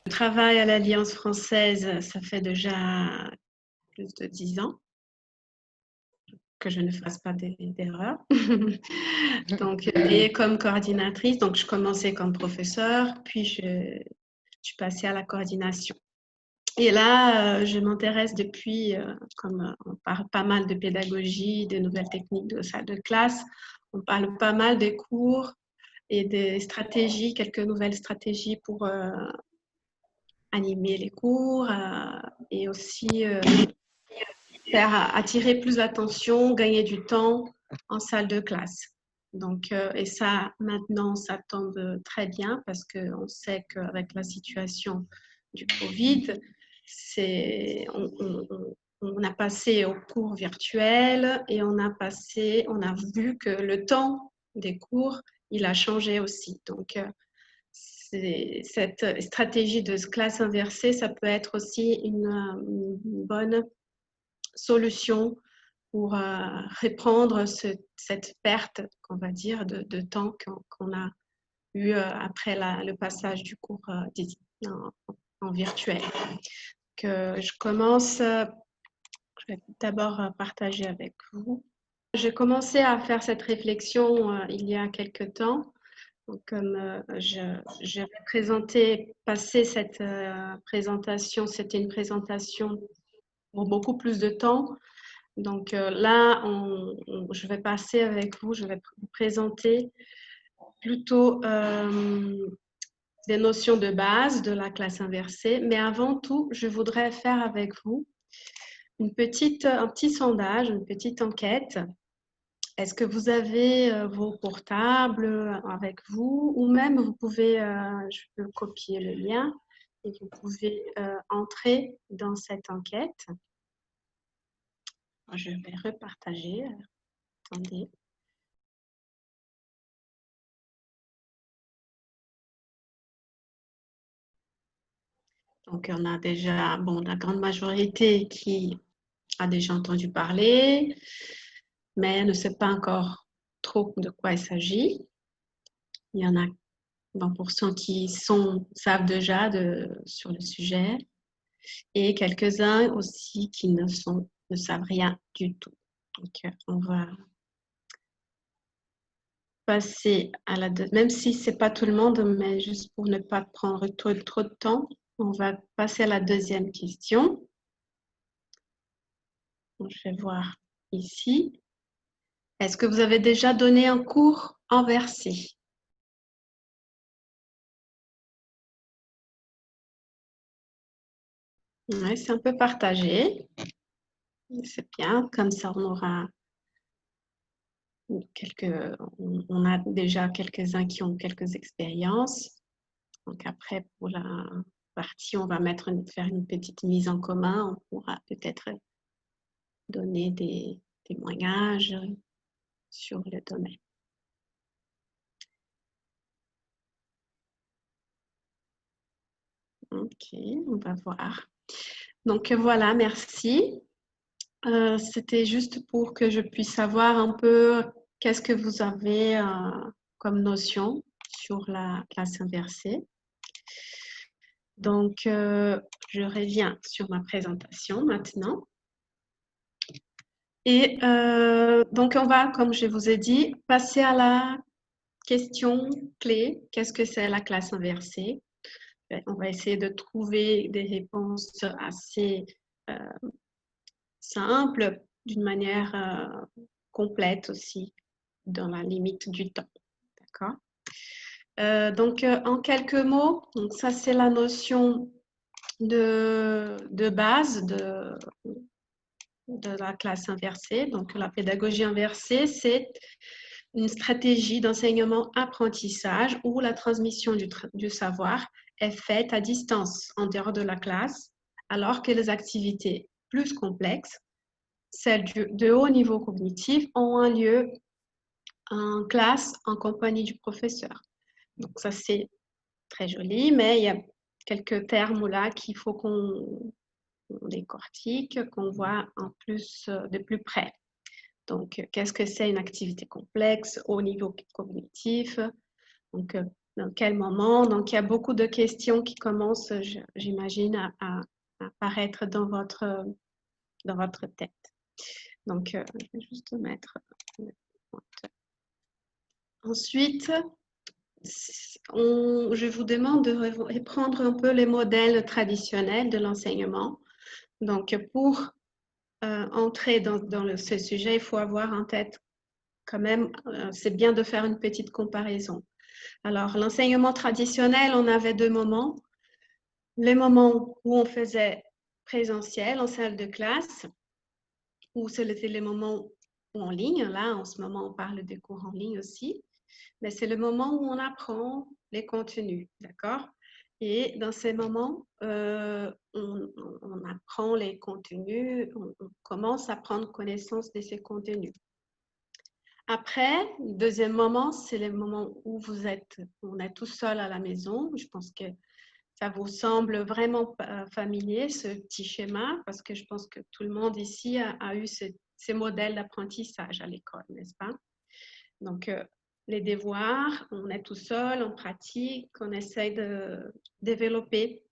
Je travaille à l'Alliance française, ça fait déjà plus de 10 ans que je ne fasse pas d'erreurs. Donc, et comme coordinatrice, donc je commençais comme professeure, puis je suis passée à la coordination. Et là, je m'intéresse depuis, comme on parle pas mal de pédagogie, de nouvelles techniques de salle de classe, on parle pas mal des cours et des stratégies, quelques nouvelles stratégies pour animer les cours et aussi faire attirer plus l'attention, gagner du temps en salle de classe. Donc, et ça, maintenant, ça tombe très bien parce qu'on sait qu'avec la situation du Covid, on a passé au cours virtuel et on a vu que le temps des cours, il a changé aussi. Donc, cette stratégie de classe inversée, ça peut être aussi une bonne solution pour reprendre cette perte, on va dire, de temps qu'on a eu après le passage du cours en virtuel. Je commence, je vais d'abord partager avec vous. J'ai commencé à faire cette réflexion il y a quelque temps. Donc, comme j'avais passé cette présentation, c'était une présentation pour beaucoup plus de temps. Donc là, je vais passer avec vous, je vais vous présenter plutôt des notions de base de la classe inversée. Mais avant tout, je voudrais faire avec vous un petit sondage, une petite enquête. Est-ce que vous avez vos portables avec vous ou même vous pouvez, je peux copier le lien et vous pouvez entrer dans cette enquête. Je vais repartager. Attendez. Donc, on a déjà, bon, la grande majorité qui a déjà entendu parler, mais ne sait pas encore trop de quoi il s'agit. Il y en a 20% qui savent déjà sur le sujet et quelques-uns aussi qui ne savent rien du tout. Donc, on va passer à même si ce n'est pas tout le monde, mais juste pour ne pas prendre trop de temps, on va passer à la deuxième question. Donc, je vais voir ici. Est-ce que vous avez déjà donné un cours inversé? Oui, c'est un peu partagé. C'est bien, comme ça on aura on a déjà quelques-uns qui ont quelques expériences. Donc après, pour la partie, on va faire une petite mise en commun. On pourra peut-être donner des témoignages sur le domaine. Ok, on va voir. Donc voilà, merci. C'était juste pour que je puisse savoir un peu qu'est-ce que vous avez comme notion sur la classe inversée. Donc, je reviens sur ma présentation maintenant. Et donc, on va, comme je vous ai dit, passer à la question clé. Qu'est-ce que c'est la classe inversée? On va essayer de trouver des réponses assez simples, d'une manière complète aussi, dans la limite du temps. D'accord? Donc, en quelques mots, donc ça, c'est la notion de base de la classe inversée. Donc, la pédagogie inversée, c'est une stratégie d'enseignement-apprentissage où la transmission du savoir est faite à distance, en dehors de la classe, alors que les activités plus complexes, celles de haut niveau cognitif, ont un lieu en classe en compagnie du professeur. Donc, ça, c'est très joli, mais il y a quelques termes là qu'il faut qu'on décortique, qu'on voit de plus près. Donc, qu'est-ce que c'est une activité complexe au niveau cognitif? Donc, dans quel moment. Donc, il y a beaucoup de questions qui commencent, j'imagine, à apparaître dans votre tête. Donc, je vais juste mettre... Ensuite, je vous demande de reprendre un peu les modèles traditionnels de l'enseignement. Donc, pour entrer dans ce sujet, il faut avoir en tête quand même, c'est bien de faire une petite comparaison. Alors, l'enseignement traditionnel, on avait deux moments. Les moments où on faisait présentiel en salle de classe, ou c'était les moments où en ligne. Là, en ce moment, on parle des cours en ligne aussi. Mais c'est le moment où on apprend les contenus, d'accord? Et dans ces moments, on apprend les contenus, on commence à prendre connaissance de ces contenus. Après, le deuxième moment, c'est le moment où on est tout seul à la maison. Je pense que ça vous semble vraiment familier, ce petit schéma, parce que je pense que tout le monde ici a eu ces modèles d'apprentissage à l'école, n'est-ce pas? Donc, les devoirs, on est tout seul, on pratique, on essaie de développer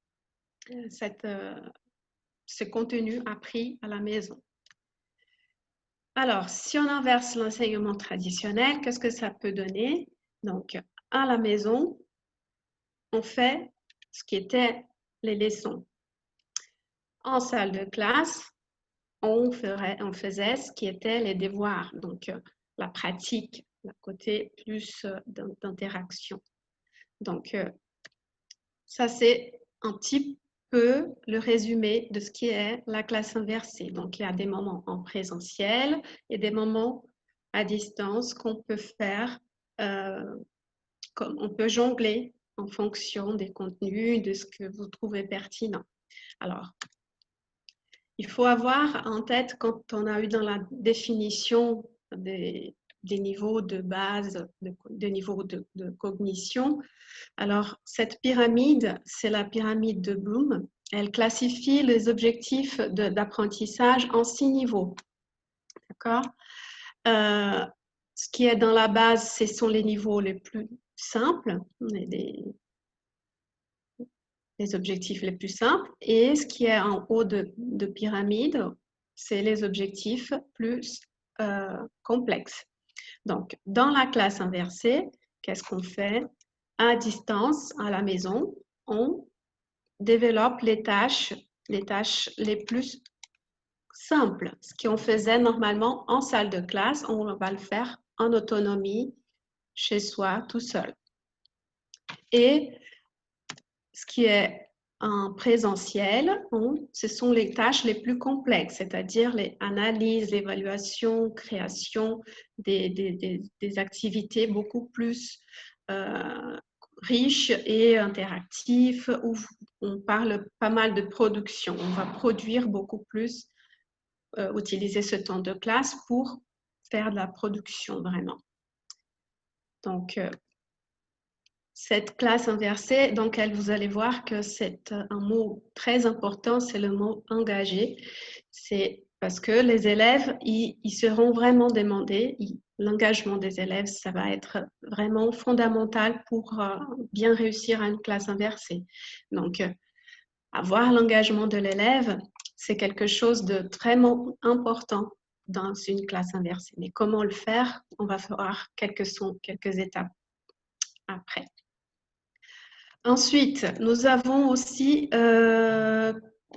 ce contenu appris à la maison. Alors, si on inverse l'enseignement traditionnel, qu'est-ce que ça peut donner? Donc, à la maison, on fait ce qui était les leçons. En salle de classe, on faisait ce qui était les devoirs, donc la pratique, le côté plus d'interaction. Donc, ça, c'est un petit peu le résumé de ce qui est la classe inversée. Donc, il y a des moments en présentiel et des moments à distance qu'on peut faire, comme on peut jongler en fonction des contenus, de ce que vous trouvez pertinent. Alors, il faut avoir en tête, quand on a eu dans la définition des niveaux de base, de niveaux de cognition, alors cette pyramide, c'est la pyramide de Bloom. Elle classifie les objectifs d'apprentissage en 6 niveaux. D'accord? Ce qui est dans la base, ce sont les niveaux les plus simples, les objectifs les plus simples, et ce qui est en haut de pyramide, c'est les objectifs plus complexes. Donc, dans la classe inversée, qu'est-ce qu'on fait? À distance, à la maison, on développe les tâches les plus simples. Ce qu'on faisait normalement en salle de classe, on va le faire en autonomie, chez soi, tout seul. Et ce qui est en présentiel, ce sont les tâches les plus complexes, c'est-à-dire les analyses, l'évaluation, création des activités beaucoup plus riches et interactives, où on parle pas mal de production. On va produire beaucoup plus, utiliser ce temps de classe pour faire de la production vraiment. Donc, cette classe inversée, donc vous allez voir que c'est un mot très important, c'est le mot engagé. C'est parce que les élèves, ils seront vraiment demandés. L'engagement des élèves, ça va être vraiment fondamental pour bien réussir à une classe inversée. Donc, avoir l'engagement de l'élève, c'est quelque chose de très important dans une classe inversée. Mais comment le faire? On va voir quelques étapes après. Ensuite, nous avons aussi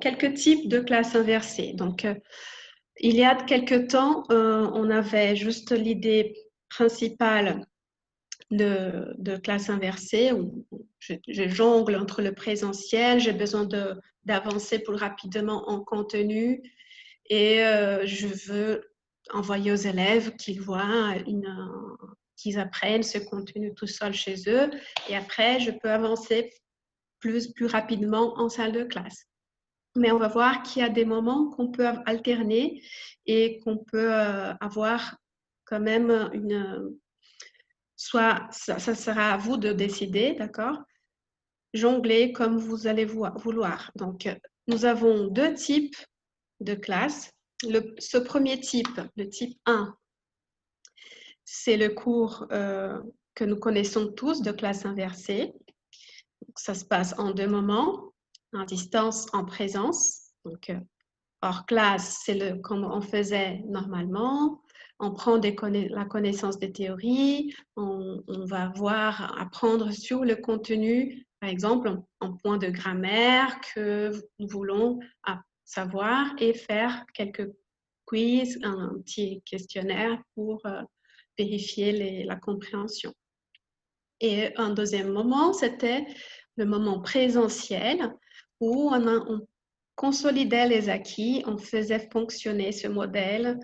quelques types de classes inversées. Donc, il y a quelques temps, on avait juste l'idée principale de classe inversée où je jongle entre le présentiel, j'ai besoin d'avancer plus rapidement en contenu et je veux envoyer aux élèves qu'ils voient qu'ils apprennent ce contenu tout seul chez eux et après, je peux avancer plus rapidement en salle de classe. Mais on va voir qu'il y a des moments qu'on peut alterner et qu'on peut avoir quand même soit ça sera à vous de décider, d'accord? Jongler comme vous allez vouloir. Donc, nous avons deux types de classes. Ce premier type, le type 1, c'est le cours que nous connaissons tous de classe inversée. Donc, ça se passe en 2 moments, en distance, en présence. Donc, hors classe, c'est comme on faisait normalement. On prend la connaissance des théories, on va apprendre sur le contenu, par exemple, en point de grammaire que nous voulons savoir et faire quelques quiz, un petit questionnaire pour vérifier la compréhension. Et un deuxième moment, c'était le moment présentiel où on consolidait les acquis, on faisait fonctionner ce modèle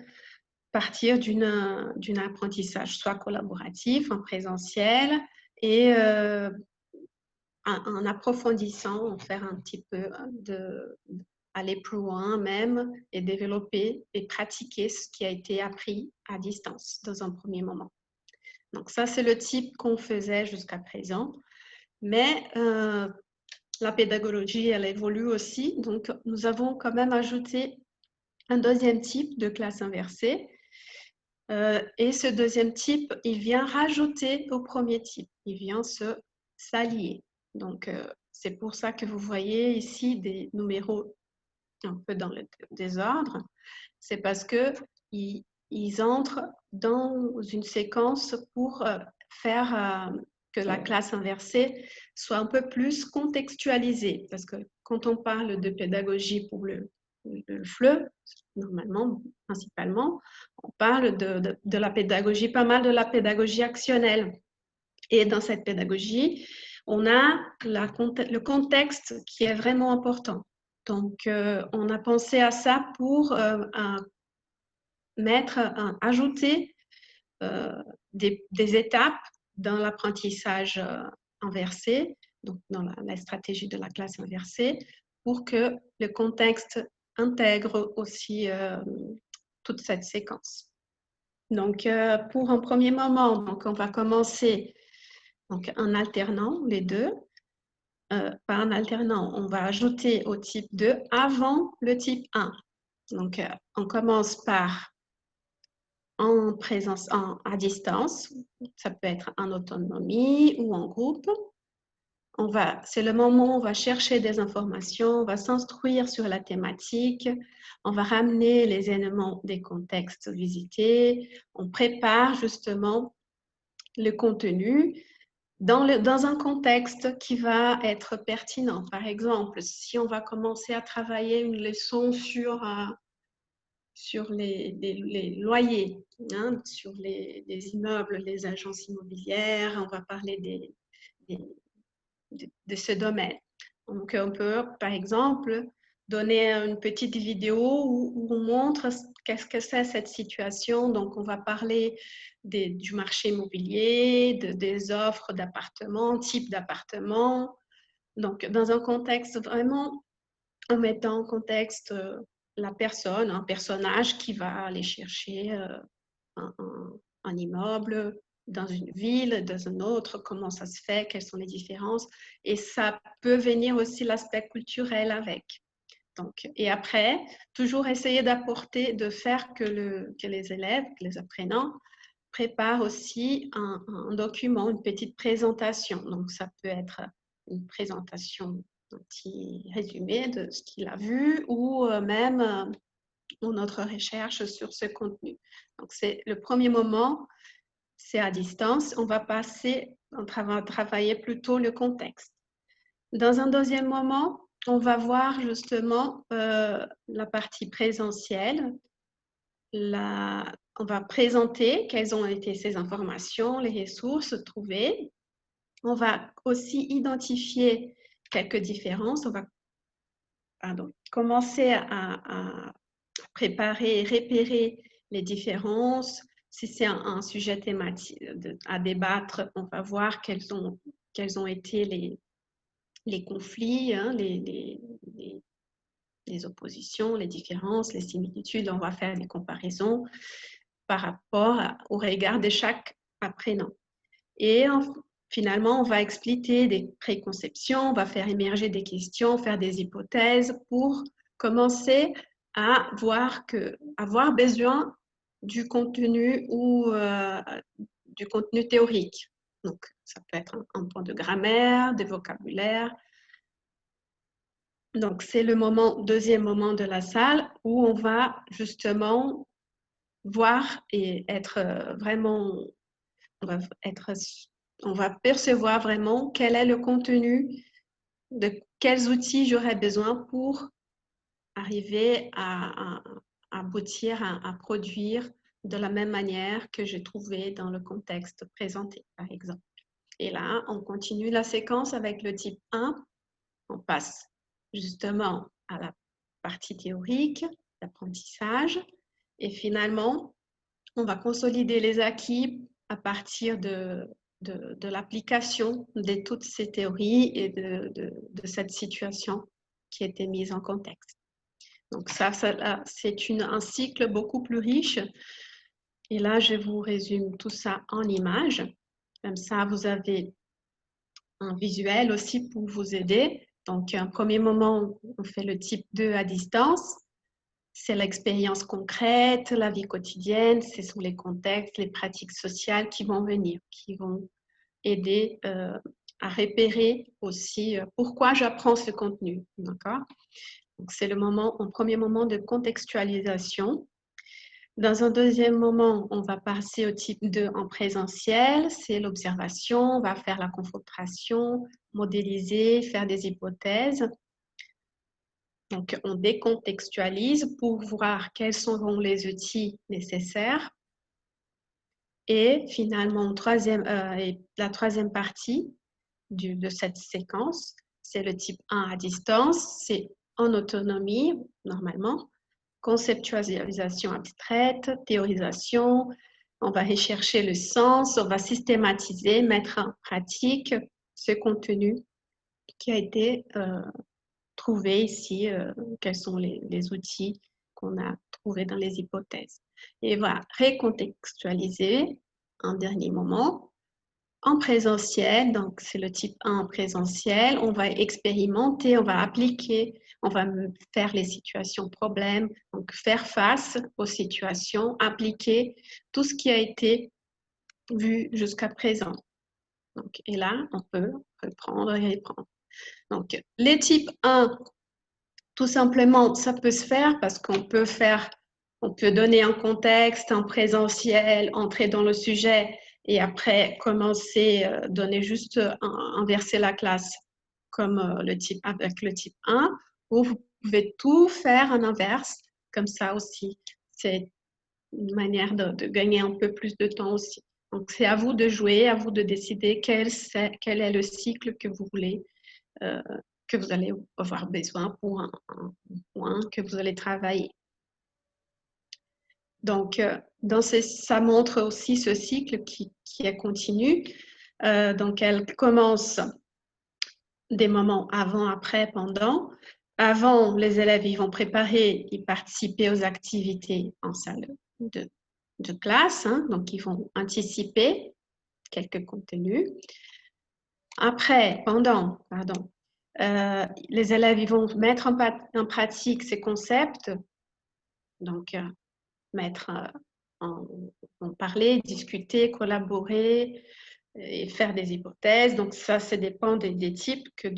à partir d'un apprentissage soit collaboratif, en présentiel, et en approfondissant, en faire un petit peu aller plus loin même et développer et pratiquer ce qui a été appris à distance dans un premier moment. Donc ça, c'est le type qu'on faisait jusqu'à présent. Mais la pédagogie, elle évolue aussi. Donc, nous avons quand même ajouté un deuxième type de classe inversée. Et ce deuxième type, il vient rajouter au premier type. Il vient s'allier. Donc, c'est pour ça que vous voyez ici des numéros un peu dans le désordre. C'est parce qu'ils entrent dans une séquence pour faire que la classe inversée soit un peu plus contextualisée. Parce que quand on parle de pédagogie pour le FLE, normalement, principalement, on parle de la pédagogie, pas mal de la pédagogie actionnelle. Et dans cette pédagogie, on a le contexte qui est vraiment important. Donc, on a pensé à ça pour ajouter des étapes dans l'apprentissage inversé, donc dans la stratégie de la classe inversée, pour que le contexte intègre aussi toute cette séquence. Donc, pour un premier moment, donc on va commencer en alternant les deux. Par un alternant, on va ajouter au type 2 avant le type 1. Donc, on commence par en présence, à distance. Ça peut être en autonomie ou en groupe. C'est le moment où on va chercher des informations, on va s'instruire sur la thématique, on va ramener les éléments des contextes visités, on prépare justement le contenu dans un contexte qui va être pertinent. Par exemple, si on va commencer à travailler une leçon sur les loyers, hein, sur les immeubles, les agences immobilières, on va parler de ce domaine. Donc, on peut, par exemple, donner une petite vidéo où on montre qu'est-ce que c'est cette situation. Donc, on va parler du marché immobilier, des offres d'appartements, type d'appartements. Donc, dans un contexte vraiment, en mettant en contexte la personne, un personnage qui va aller chercher un immeuble dans une ville, dans une autre, comment ça se fait, quelles sont les différences. Et ça peut venir aussi l'aspect culturel avec. Donc, et après, toujours essayer de faire que les élèves, que les apprenants, préparent aussi un document, une petite présentation. Donc, ça peut être une présentation, un petit résumé de ce qu'il a vu ou même notre recherche sur ce contenu. Donc, c'est le premier moment, c'est à distance. On va travailler plutôt le contexte. Dans un deuxième moment, on va voir justement la partie présentielle. On va présenter quelles ont été ces informations, les ressources trouvées. On va aussi identifier quelques différences. On va commencer à préparer et repérer les différences. Si c'est un sujet thématique à débattre, on va voir quels ont été les conflits, hein, les oppositions, les différences, les similitudes. On va faire des comparaisons par rapport au regard de chaque apprenant. Et finalement, on va expliquer des préconceptions, on va faire émerger des questions, faire des hypothèses pour commencer à avoir besoin du contenu ou du contenu théorique. Donc, ça peut être un point de grammaire, de vocabulaire. Donc, c'est le deuxième moment de la salle où on va justement voir et être vraiment, on va percevoir vraiment quel est le contenu, de quels outils j'aurais besoin pour arriver à aboutir à produire de la même manière que j'ai trouvé dans le contexte présenté, par exemple. Et là, on continue la séquence avec le type 1. On passe justement à la partie théorique, l'apprentissage. Et finalement, on va consolider les acquis à partir de l'application de toutes ces théories et de cette situation qui a été mise en contexte. Donc ça c'est un cycle beaucoup plus riche. Et là, je vous résume tout ça en images. Comme ça, vous avez un visuel aussi pour vous aider. Donc, un premier moment, on fait le type 2 à distance. C'est l'expérience concrète, la vie quotidienne, ce sont les contextes, les pratiques sociales qui vont venir, qui vont aider à repérer aussi pourquoi j'apprends ce contenu. D'accord? Donc, c'est un premier moment de contextualisation. Dans un deuxième moment, on va passer au type 2 en présentiel, c'est l'observation, on va faire la confrontation, modéliser, faire des hypothèses. Donc, on décontextualise pour voir quels seront les outils nécessaires. Et finalement, la troisième partie de cette séquence, c'est le type 1 à distance, c'est en autonomie, normalement. Conceptualisation abstraite, théorisation, on va rechercher le sens, on va systématiser, mettre en pratique ce contenu qui a été trouvé ici, quels sont les outils qu'on a trouvés dans les hypothèses. Et voilà, recontextualiser en dernier moment. En présentiel, donc c'est le type 1 en présentiel, on va expérimenter, on va appliquer, on va faire les situations problèmes, donc faire face aux situations, appliquer tout ce qui a été vu jusqu'à présent. Donc, et là, on peut reprendre et reprendre. Donc, les types 1, tout simplement, ça peut se faire parce on peut donner un contexte en présentiel, entrer dans le sujet et après commencer, donner juste, inverser la classe comme avec le type 1, ou vous pouvez tout faire en inverse, comme ça aussi. C'est une manière de gagner un peu plus de temps aussi. Donc, c'est à vous de jouer, à vous de décider quel est le cycle que vous voulez que vous allez avoir besoin pour un point que vous allez travailler. Donc, ça montre aussi ce cycle qui est continu. Donc, elle commence des moments avant, après, pendant. Avant, les élèves ils vont préparer et participer aux activités en salle de classe. Hein, donc, ils vont anticiper quelques contenus. Après, pendant, pardon, les élèves ils vont mettre en pratique ces concepts, donc en parler, discuter, collaborer et faire des hypothèses. Donc ça dépend des types que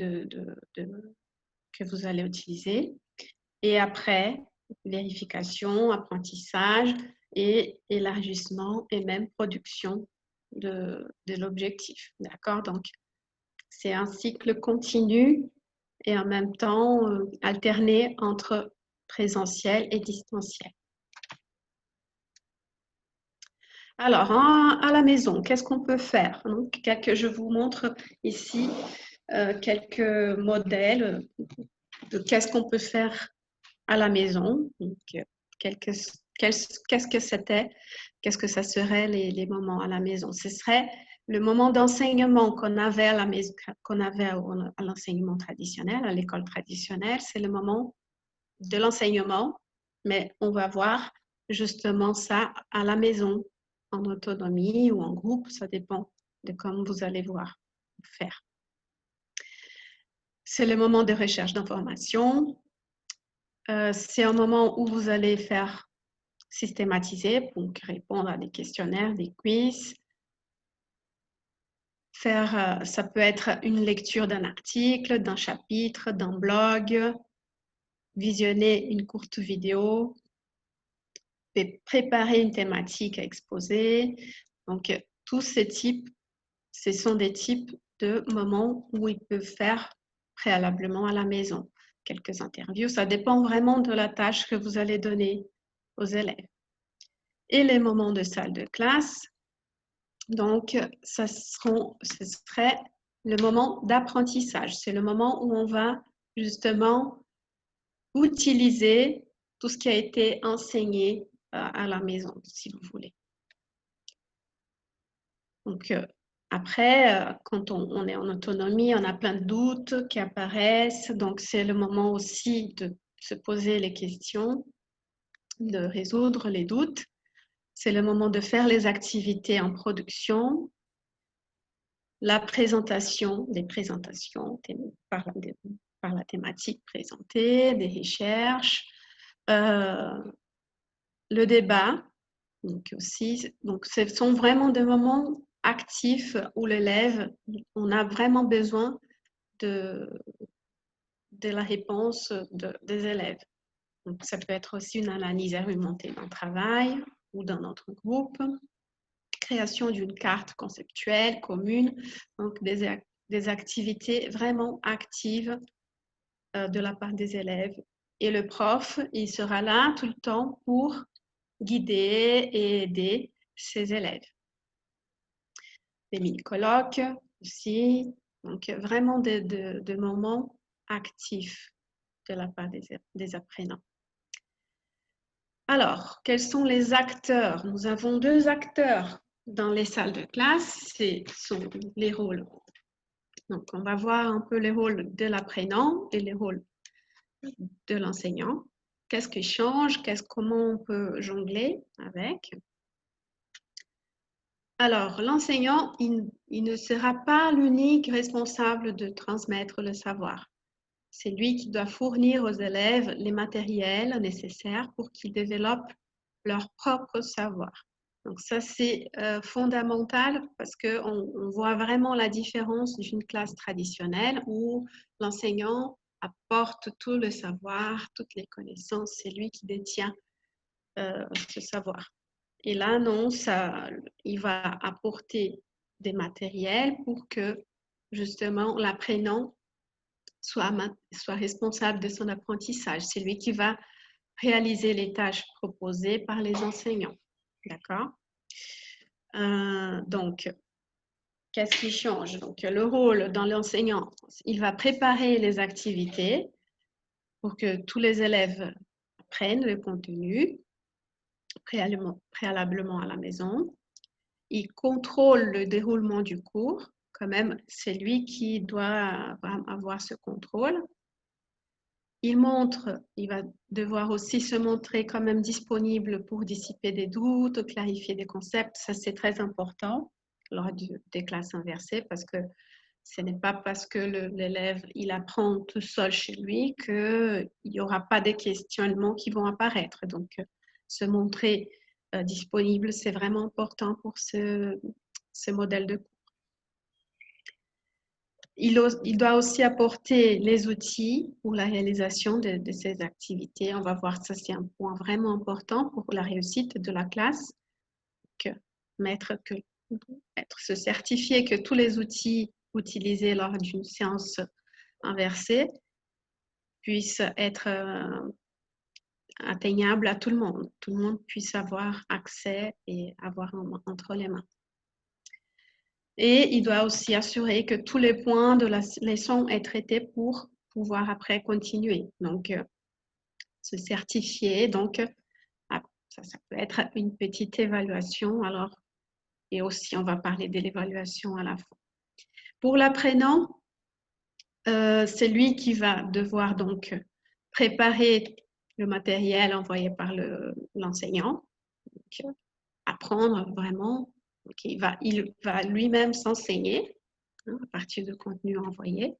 vous allez utiliser. Et après, vérification, apprentissage et élargissement et même production de l'objectif. D'accord? Donc, c'est un cycle continu et en même temps alterné entre présentiel et distanciel. Alors, à la maison, qu'est-ce qu'on peut faire? Donc, je vous montre ici quelques modèles de qu'est-ce qu'on peut faire à la maison. Donc, qu'est-ce que c'était? Qu'est-ce que ça serait les moments à la maison? Ce serait le moment d'enseignement qu'on avait à la maison, qu'on avait à l'enseignement traditionnel, à l'école traditionnelle. C'est le moment de l'enseignement, mais on va voir justement ça à la maison, en autonomie ou en groupe, ça dépend de comment vous allez voir faire. C'est le moment de recherche d'informations. C'est un moment où vous allez faire systématiser, donc répondre à des questionnaires, des quiz. ça peut être une lecture d'un article, d'un chapitre, d'un blog, visionner une courte vidéo, préparer une thématique à exposer. Donc, tous ces types, ce sont des types de moments où ils peuvent faire préalablement à la maison. Quelques interviews, ça dépend vraiment de la tâche que vous allez donner aux élèves. Et les moments de salle de classe, donc, ce serait le moment d'apprentissage. C'est le moment où on va justement utiliser tout ce qui a été enseigné à la maison, si vous voulez. Donc, après, quand on est en autonomie, on a plein de doutes qui apparaissent. Donc, c'est le moment aussi de se poser les questions, de résoudre les doutes. C'est le moment de faire les activités en production, la présentation, des présentations par la thématique présentée, des recherches, le débat, donc aussi. Donc, ce sont vraiment des moments actifs où l'élève, on a vraiment besoin de la réponse des élèves. Donc, ça peut être aussi une analyse argumentée d'un travail ou d'un autre groupe, création d'une carte conceptuelle commune, donc des activités vraiment actives de la part des élèves. Et le prof, il sera là tout le temps pour guider et aider ses élèves. Des mini-colloques aussi, donc vraiment des moments actifs de la part des apprenants. Alors, quels sont les acteurs? Nous avons 2 acteurs dans les salles de classe, ce sont les rôles. Donc, on va voir un peu les rôles de l'apprenant et les rôles de l'enseignant. Qu'est-ce qui change? Comment on peut jongler avec? Alors, l'enseignant, il ne sera pas l'unique responsable de transmettre le savoir. C'est lui qui doit fournir aux élèves les matériels nécessaires pour qu'ils développent leur propre savoir. Donc ça, c'est fondamental parce qu'on voit vraiment la différence d'une classe traditionnelle où l'enseignant apporte tout le savoir, toutes les connaissances, c'est lui qui détient ce savoir. Et là, non, il va apporter des matériels pour que justement l'apprenant soit responsable de son apprentissage. C'est lui qui va réaliser les tâches proposées par les enseignants. D'accord? Donc, qu'est-ce qui change? Donc, le rôle dans l'enseignant, il va préparer les activités pour que tous les élèves apprennent le contenu préalablement à la maison. Il contrôle le déroulement du cours. Quand même, c'est lui qui doit avoir ce contrôle. Il va devoir aussi se montrer quand même disponible pour dissiper des doutes, clarifier des concepts. Ça, c'est très important lors des classes inversées parce que ce n'est pas parce que l'élève, il apprend tout seul chez lui qu'il n'y aura pas de questionnements qui vont apparaître. Donc, se montrer disponible, c'est vraiment important pour ce modèle de cours. Il doit aussi apporter les outils pour la réalisation de ces activités. On va voir ça, c'est un point vraiment important pour la réussite de la classe. Se certifier que tous les outils utilisés lors d'une séance inversée puissent être atteignables à tout le monde. Tout le monde puisse avoir accès et avoir entre les mains. Et il doit aussi assurer que tous les points de la leçon est traités pour pouvoir après continuer. Donc, se certifier. Donc, ça peut être une petite évaluation. Alors, et aussi, on va parler de l'évaluation à la fin. Pour l'apprenant, c'est lui qui va devoir donc préparer le matériel envoyé par l'enseignant. Apprendre vraiment. Donc, il va lui-même s'enseigner à partir du contenu envoyé.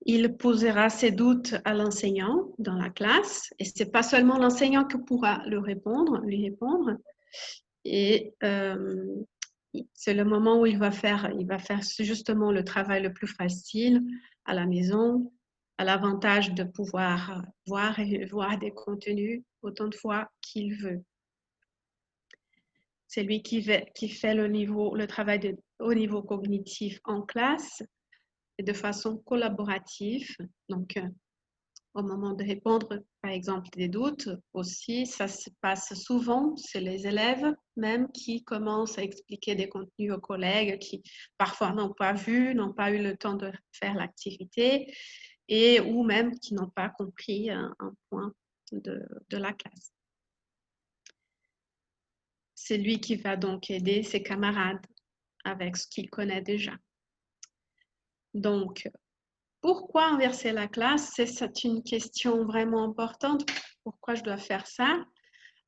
Il posera ses doutes à l'enseignant dans la classe et ce n'est pas seulement l'enseignant qui pourra lui répondre. Et c'est le moment où il va faire justement le travail le plus facile à la maison, à l'avantage de pouvoir voir et voir des contenus autant de fois qu'il veut. C'est lui qui fait le travail au niveau cognitif en classe et de façon collaborative. Donc, au moment de répondre, par exemple, des doutes aussi, ça se passe souvent, c'est les élèves même qui commencent à expliquer des contenus aux collègues qui parfois n'ont pas vu, n'ont pas eu le temps de faire l'activité et ou même qui n'ont pas compris un point de la classe. C'est lui qui va donc aider ses camarades avec ce qu'il connaît déjà. Donc, pourquoi inverser la classe? C'est une question vraiment importante. Pourquoi je dois faire ça?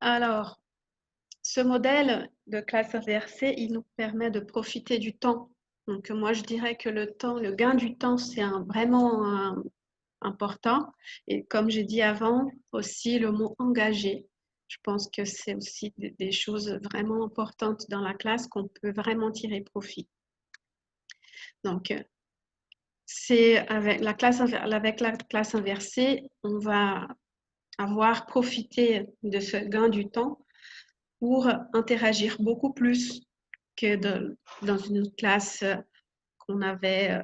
Alors, ce modèle de classe inversée, il nous permet de profiter du temps. Donc, moi, je dirais que le gain du temps, c'est vraiment important. Et comme j'ai dit avant, aussi le mot engagé. Je pense que c'est aussi des choses vraiment importantes dans la classe qu'on peut vraiment tirer profit. Donc, c'est avec la classe inversée, on va avoir profité de ce gain du temps pour interagir beaucoup plus que dans une classe qu'on avait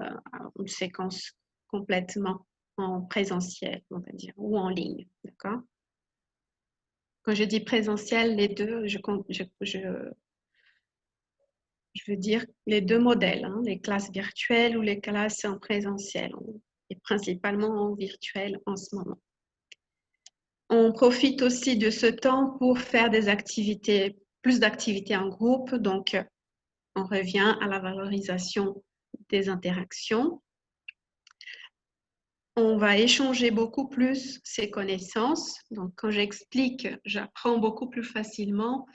une séquence complètement en présentiel, on va dire, ou en ligne, d'accord? Quand je dis présentiel, les deux, je veux dire les deux modèles, hein, les classes virtuelles ou les classes en présentiel, et principalement en virtuel en ce moment. On profite aussi de ce temps pour faire des activités, plus d'activités en groupe, donc on revient à la valorisation des interactions. On va échanger beaucoup plus ses connaissances. Donc, quand j'explique, j'apprends beaucoup plus facilement.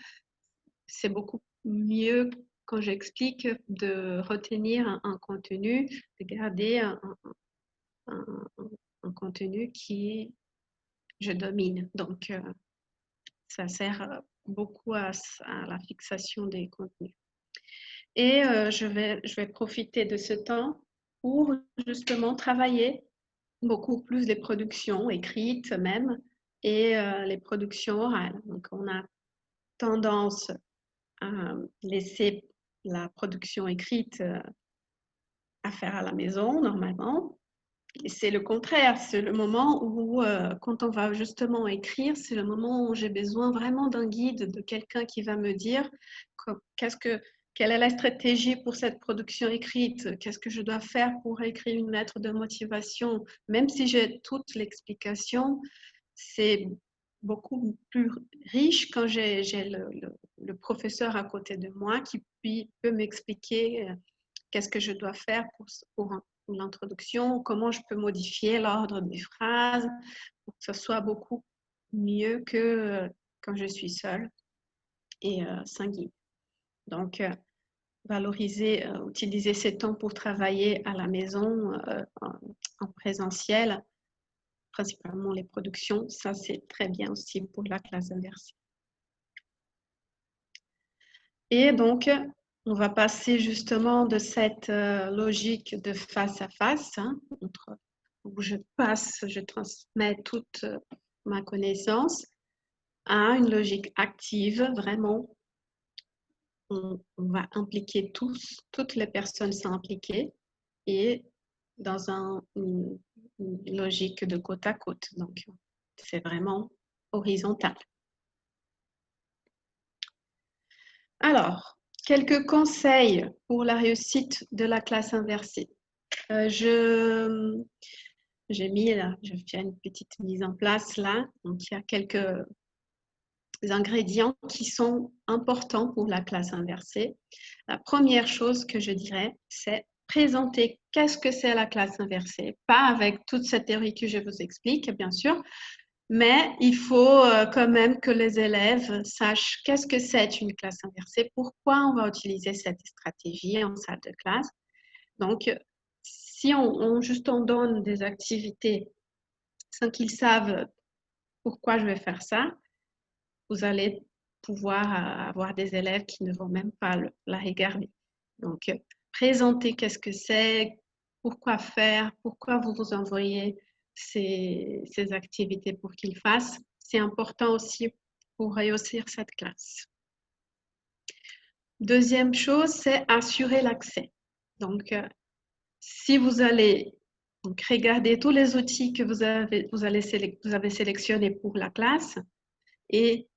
C'est beaucoup mieux quand j'explique de retenir un contenu, de garder un contenu qui je domine. Donc, ça sert beaucoup à la fixation des contenus. Et je vais profiter de ce temps pour justement travailler beaucoup plus les productions écrites même et les productions orales. Donc, on a tendance à laisser la production écrite à faire à la maison normalement. Et c'est le contraire, c'est le moment où, quand on va justement écrire, c'est le moment où j'ai besoin vraiment d'un guide, de quelqu'un qui va me dire quelle est la stratégie pour cette production écrite, qu'est-ce que je dois faire pour écrire une lettre de motivation. Même si j'ai toute l'explication, c'est beaucoup plus riche quand j'ai le professeur à côté de moi qui peut m'expliquer qu'est-ce que je dois faire pour l'introduction, comment je peux modifier l'ordre des phrases pour que ce soit beaucoup mieux que quand je suis seule et sans guide. Donc, utiliser ces temps pour travailler à la maison en présentiel, principalement les productions, ça c'est très bien aussi pour la classe inversée. Et donc, on va passer justement de cette logique de face à face, hein, où je transmets toute ma connaissance, à une logique active, vraiment. On va impliquer toutes les personnes sont impliquées et dans une logique de côte à côte. Donc, c'est vraiment horizontal. Alors, quelques conseils pour la réussite de la classe inversée. J'ai mis là, je fais une petite mise en place là. Donc, il y a quelques ingrédients qui sont importants pour la classe inversée. La première chose que je dirais, c'est présenter qu'est-ce que c'est la classe inversée. Pas avec toute cette théorie que je vous explique, bien sûr, mais il faut quand même que les élèves sachent qu'est-ce que c'est une classe inversée, pourquoi on va utiliser cette stratégie en salle de classe. Donc, si on donne des activités sans qu'ils savent pourquoi je vais faire ça, vous allez pouvoir avoir des élèves qui ne vont même pas la regarder. Donc, présenter qu'est-ce que c'est, pourquoi faire, pourquoi vous envoyez ces activités pour qu'ils fassent. C'est important aussi pour réussir cette classe. Deuxième chose, c'est assurer l'accès. Donc, si vous allez regarder tous les outils que vous avez sélectionnés pour la classe et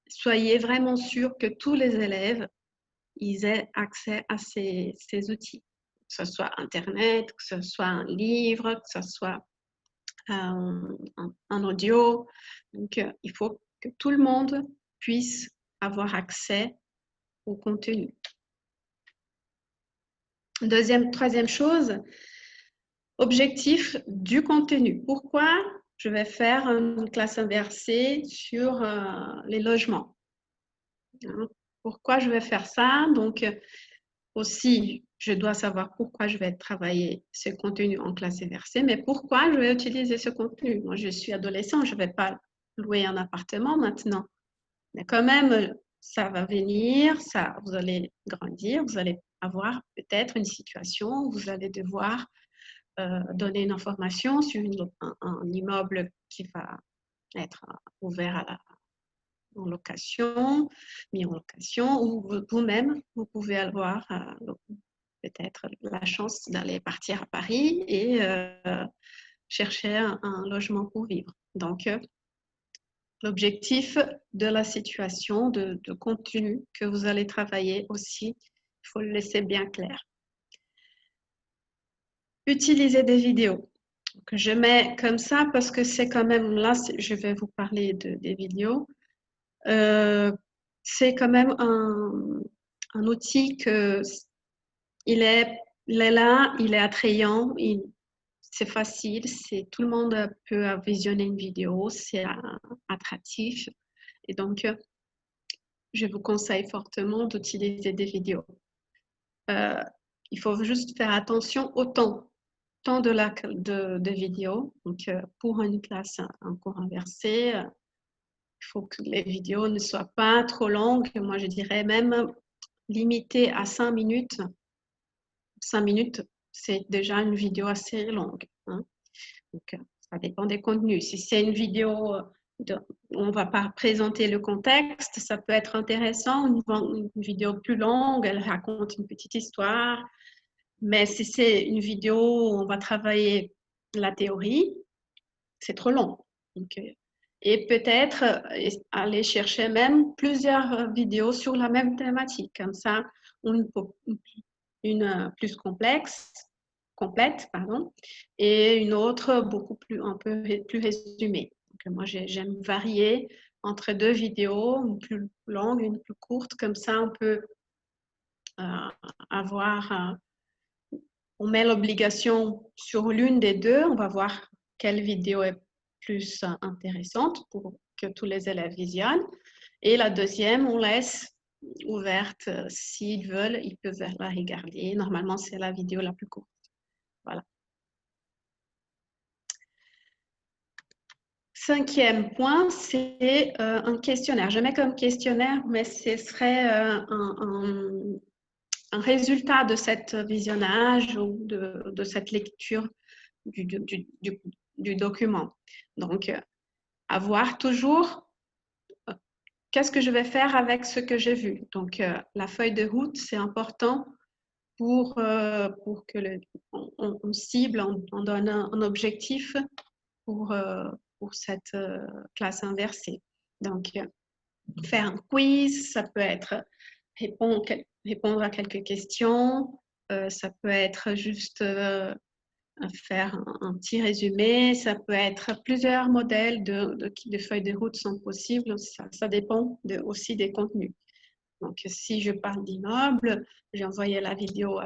soyez vraiment sûr que tous les élèves ils aient accès à ces outils, que ce soit Internet, que ce soit un livre, que ce soit un audio. Donc, il faut que tout le monde puisse avoir accès au contenu. Troisième chose, objectif du contenu. Pourquoi je vais faire une classe inversée sur les logements? Pourquoi je vais faire ça? Donc, aussi, je dois savoir pourquoi je vais travailler ce contenu en classe inversée, mais pourquoi je vais utiliser ce contenu? Moi, je suis adolescent, je ne vais pas louer un appartement maintenant. Mais quand même, ça va venir, vous allez grandir, vous allez avoir peut-être une situation où vous allez devoir donner une information sur un immeuble qui va être ouvert en location, mis en location, ou vous-même, vous pouvez avoir peut-être la chance d'aller partir à Paris et chercher un logement pour vivre. Donc, l'objectif de la situation, de contenu que vous allez travailler aussi, il faut le laisser bien clair. Utiliser des vidéos. Donc, je mets comme ça parce que c'est quand même, là, je vais vous parler des vidéos. C'est quand même un outil que il est là, il est attrayant, c'est facile, tout le monde peut visionner une vidéo, c'est attractif. Et donc, je vous conseille fortement d'utiliser des vidéos. Il faut juste faire attention au temps de vidéo. Donc, pour une classe en cours inversé, il faut que les vidéos ne soient pas trop longues. Moi, je dirais même limitées à 5 minutes. 5 minutes, c'est déjà une vidéo assez longue. Hein. Donc, ça dépend des contenus. Si c'est une vidéo, on ne va pas présenter le contexte, ça peut être intéressant. Une vidéo plus longue, elle raconte une petite histoire. Mais si c'est une vidéo où on va travailler la théorie, c'est trop long. Donc, et peut-être aller chercher même plusieurs vidéos sur la même thématique. Comme ça, une plus complète, pardon, et une autre beaucoup plus, un peu plus résumée. Donc, moi, j'aime varier entre deux vidéos, une plus longue, une plus courte. Comme ça, on peut avoir... on met l'obligation sur l'une des deux. On va voir quelle vidéo est plus intéressante pour que tous les élèves visionnent. Et la deuxième, on laisse ouverte. S'ils veulent, ils peuvent la regarder. Normalement, c'est la vidéo la plus courte. Voilà. Cinquième point, c'est un questionnaire. Je mets comme questionnaire, mais ce serait un résultat de cet visionnage ou de cette lecture du document. Donc, avoir toujours qu'est-ce que je vais faire avec ce que j'ai vu. Donc, la feuille de route, c'est important pour que on cible, on donne un objectif pour cette classe inversée. Donc, faire un quiz, ça peut être répondre à quelques questions, ça peut être juste faire un petit résumé, ça peut être plusieurs modèles de feuilles de route sont possibles, ça dépend aussi des contenus. Donc, si je parle d'immeuble, j'ai envoyé la vidéo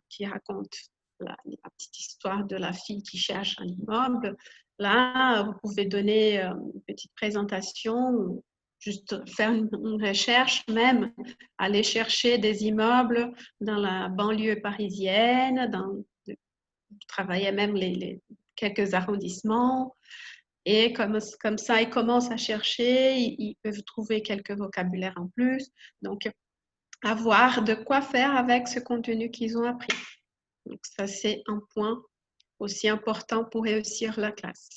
qui raconte la petite histoire de la fille qui cherche un immeuble. Là, vous pouvez donner une petite présentation, juste faire une recherche même, aller chercher des immeubles dans la banlieue parisienne, travailler même quelques arrondissements Et comme ça, ils commencent à chercher, ils peuvent trouver quelques vocabulaires en plus. Donc, avoir de quoi faire avec ce contenu qu'ils ont appris. Donc, ça, c'est un point aussi important pour réussir la classe.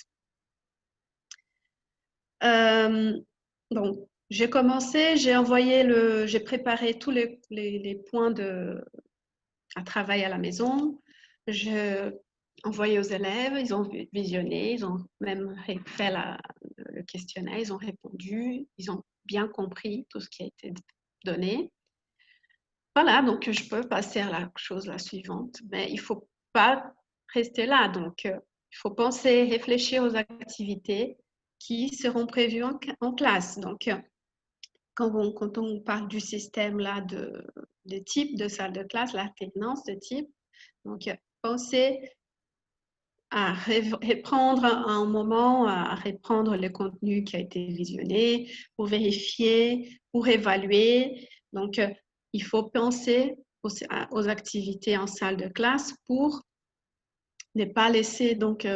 Donc, j'ai commencé, j'ai préparé tous les points à travail à la maison. J'ai envoyé aux élèves, ils ont visionné, ils ont même fait le questionnaire, ils ont répondu, ils ont bien compris tout ce qui a été donné. Voilà, donc je peux passer à la suivante, mais il ne faut pas rester là. Donc, il faut penser, réfléchir aux activités qui seront prévues en classe. Donc, quand on parle du système là de type de salle de classe, l'alternance de type, donc pensez à reprendre un moment, à reprendre le contenu qui a été visionné pour vérifier, pour évaluer. Donc, il faut penser aux activités en salle de classe pour ne pas laisser donc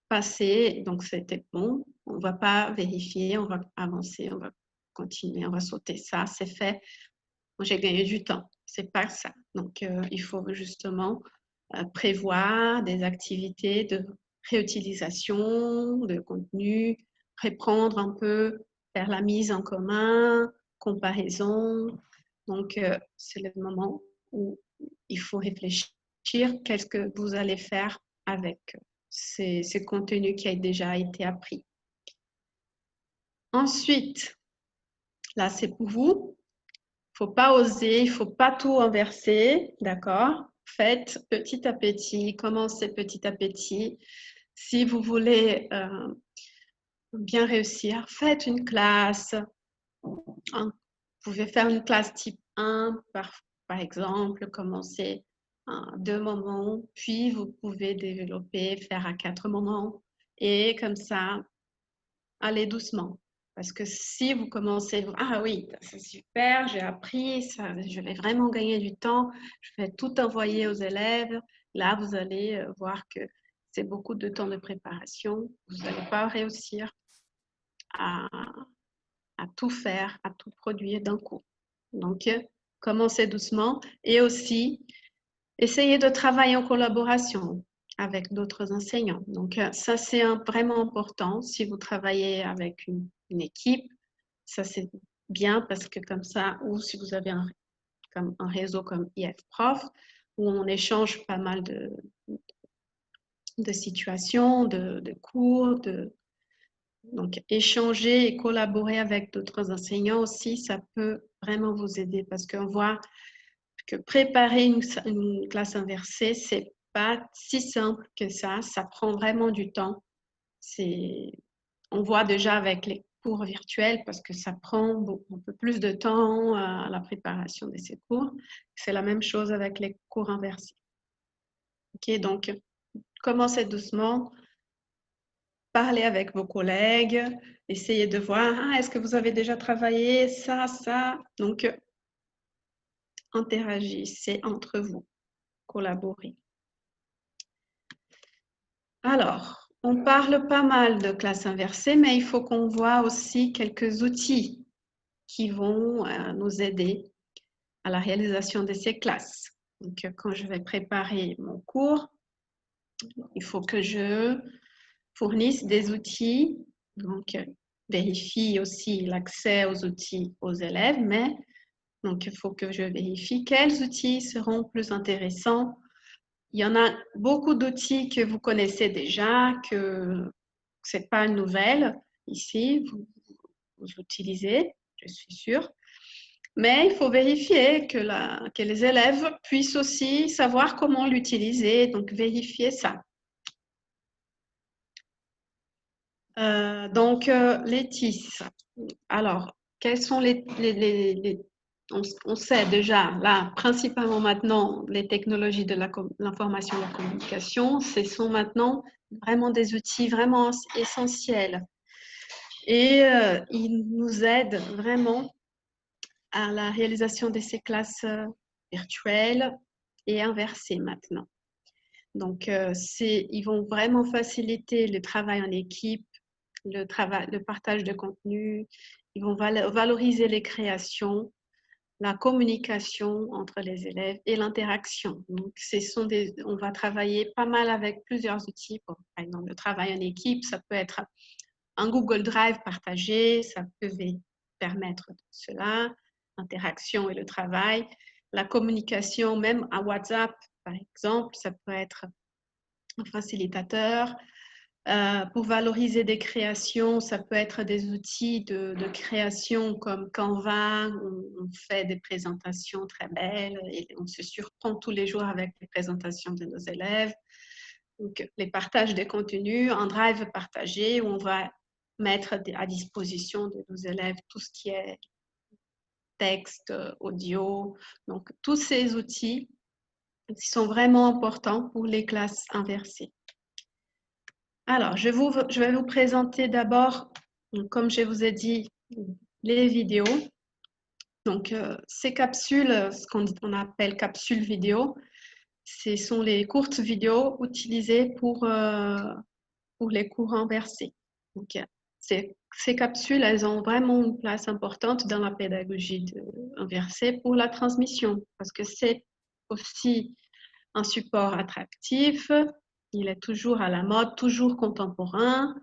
passer. Donc, c'était bon, on ne va pas vérifier, on va avancer, on va continuer, on va sauter ça, c'est fait. J'ai gagné du temps. C'est pas ça. Donc, il faut justement prévoir des activités de réutilisation de contenu, reprendre un peu, faire la mise en commun, comparaison. Donc, c'est le moment où il faut réfléchir qu'est-ce que vous allez faire avec ces contenus qui a déjà été appris. Ensuite, là, c'est pour vous. Il ne faut pas oser, il ne faut pas tout inverser, d'accord? Faites petit à petit, commencez petit à petit. Si vous voulez bien réussir, faites une classe. Vous pouvez faire une classe type 1, par exemple, commencer à 2 moments, puis vous pouvez développer, faire à 4 moments, et comme ça, aller doucement. Parce que si vous commencez, ah oui, c'est super, j'ai appris, ça, je vais vraiment gagner du temps, je vais tout envoyer aux élèves, là, vous allez voir que c'est beaucoup de temps de préparation, vous n'allez pas réussir à tout faire, à tout produire d'un coup. Donc, commencez doucement et aussi, essayez de travailler en collaboration avec d'autres enseignants. Donc, ça, c'est vraiment important. Si vous travaillez avec une équipe, ça, c'est bien parce que comme ça, ou si vous avez un réseau comme IF Prof, où on échange pas mal de situations, de cours, donc échanger et collaborer avec d'autres enseignants aussi, ça peut vraiment vous aider parce qu'on voit que préparer une classe inversée, c'est pas si simple que ça prend vraiment du temps. On voit déjà avec les cours virtuels parce que ça prend un peu plus de temps à la préparation de ces cours. C'est la même chose avec les cours inversés. Ok, donc commencez doucement, parlez avec vos collègues, essayez de voir, est-ce que vous avez déjà travaillé ça, ça. Donc, interagissez entre vous, collaborez. Alors, on parle pas mal de classe inversée, mais il faut qu'on voit aussi quelques outils qui vont nous aider à la réalisation de ces classes. Donc, quand je vais préparer mon cours, il faut que je fournisse des outils, donc vérifie aussi l'accès aux outils aux élèves, mais donc il faut que je vérifie quels outils seront plus intéressants. Il y en a beaucoup d'outils que vous connaissez déjà, que ce n'est pas une nouvelle ici, vous utilisez, je suis sûre. Mais il faut vérifier que les élèves puissent aussi savoir comment l'utiliser, donc vérifier ça. Donc, les TIS. Alors, quels sont on sait déjà, là, principalement maintenant, les technologies de l'information et de la communication, ce sont maintenant vraiment des outils vraiment essentiels. Et ils nous aident vraiment à la réalisation de ces classes virtuelles et inversées maintenant. Donc, ils vont vraiment faciliter le travail en équipe, le partage de contenu. Ils vont valoriser les créations, la communication entre les élèves et l'interaction. Donc, on va travailler pas mal avec plusieurs outils. Par exemple, le travail en équipe, ça peut être un Google Drive partagé, ça peut permettre cela, l'interaction et le travail. La communication, même à WhatsApp, par exemple, ça peut être un facilitateur. Pour valoriser des créations, ça peut être des outils de création comme Canva. On fait des présentations très belles et on se surprend tous les jours avec les présentations de nos élèves. Donc, les partages des contenus, un drive partagé où on va mettre à disposition de nos élèves tout ce qui est texte, audio. Donc, tous ces outils sont vraiment importants pour les classes inversées. Alors, je vais vous présenter d'abord, comme je vous ai dit, les vidéos. Donc, ces capsules, ce qu'on appelle capsules vidéo, ce sont les courtes vidéos utilisées pour les cours inversés. Donc, ces capsules, elles ont vraiment une place importante dans la pédagogie inversée pour la transmission, parce que c'est aussi un support attractif, il est toujours à la mode, toujours contemporain.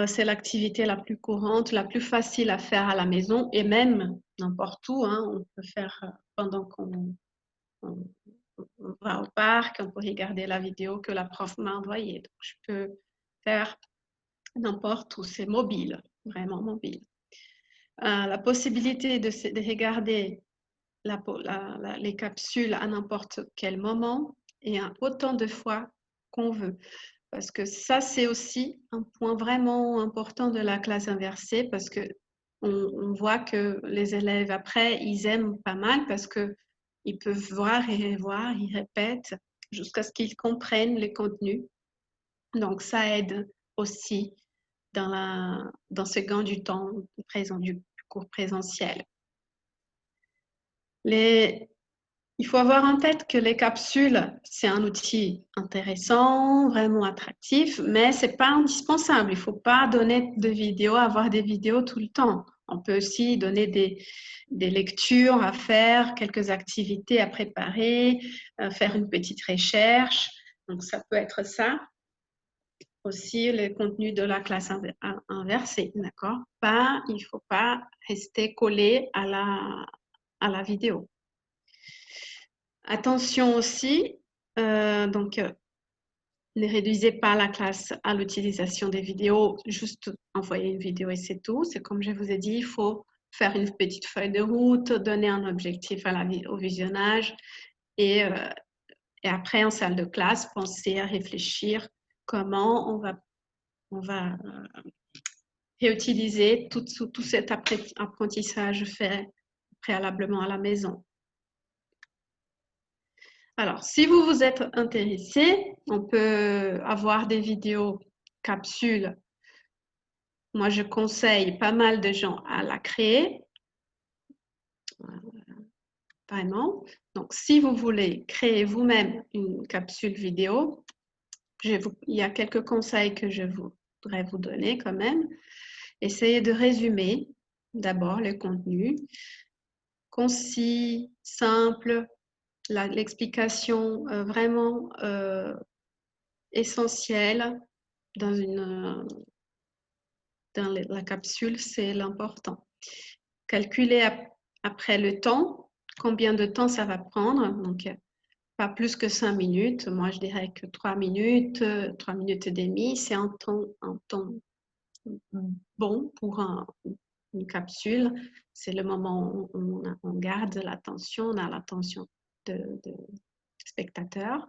C'est l'activité la plus courante, la plus facile à faire à la maison et même n'importe où. Hein, on peut faire pendant qu'on va au parc, on peut regarder la vidéo que la prof m'a envoyée. Donc, je peux faire n'importe où, c'est mobile, vraiment mobile. La possibilité de regarder les capsules à n'importe quel moment et autant de fois qu'on veut. Parce que ça, c'est aussi un point vraiment important de la classe inversée parce que on voit que les élèves, après, ils aiment pas mal parce qu'ils peuvent voir et revoir, ils répètent jusqu'à ce qu'ils comprennent les contenus. Donc, ça aide aussi dans ce gain du temps du cours présentiel. Il faut avoir en tête que les capsules, c'est un outil intéressant, vraiment attractif, mais ce n'est pas indispensable. Il ne faut pas donner de vidéos, avoir des vidéos tout le temps. On peut aussi donner des lectures à faire, quelques activités à préparer, faire une petite recherche. Donc, ça peut être ça. Aussi, le contenu de la classe inversée, d'accord? Il ne faut pas rester collé à la vidéo. Attention aussi, ne réduisez pas la classe à l'utilisation des vidéos, juste envoyer une vidéo et c'est tout. C'est comme je vous ai dit, il faut faire une petite feuille de route, donner un objectif au visionnage et après en salle de classe, penser à réfléchir comment on va réutiliser tout cet apprentissage fait préalablement à la maison. Alors, si vous vous êtes intéressé, on peut avoir des vidéos capsules. Moi, je conseille pas mal de gens à la créer. Vraiment. Donc, si vous voulez créer vous-même une capsule vidéo, il y a quelques conseils que je voudrais vous donner quand même. Essayez de résumer d'abord le contenu, concis, simple, l'explication vraiment essentielle dans la capsule, c'est l'important. Calculer après le temps, combien de temps ça va prendre. Donc, pas plus que 5 minutes. Moi, je dirais que 3 minutes, 3 minutes et demie, c'est un temps bon pour une capsule. C'est le moment où on garde l'attention, on a l'attention de spectateurs.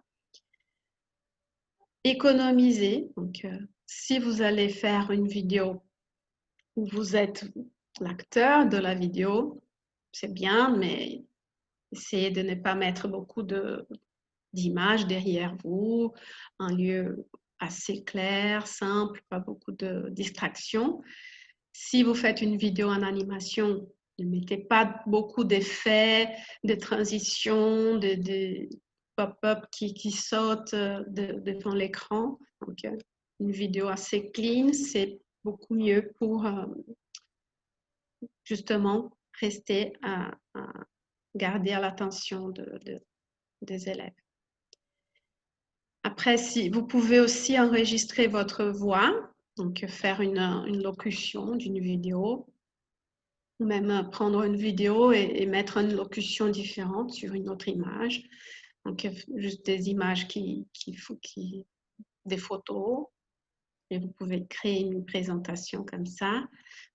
Économiser. Donc, si vous allez faire une vidéo où vous êtes l'acteur de la vidéo, c'est bien, mais essayez de ne pas mettre beaucoup d'images derrière vous, un lieu assez clair, simple, pas beaucoup de distractions. Si vous faites une vidéo en animation, ne mettez pas beaucoup d'effets, de transitions, pop-up qui saute devant l'écran. Donc, une vidéo assez clean, c'est beaucoup mieux pour justement rester à garder l'attention des élèves. Après, si vous pouvez aussi enregistrer votre voix, donc faire une locution d'une vidéo, ou même prendre une vidéo et mettre une locution différente sur une autre image. Donc, juste des images des photos, et vous pouvez créer une présentation comme ça.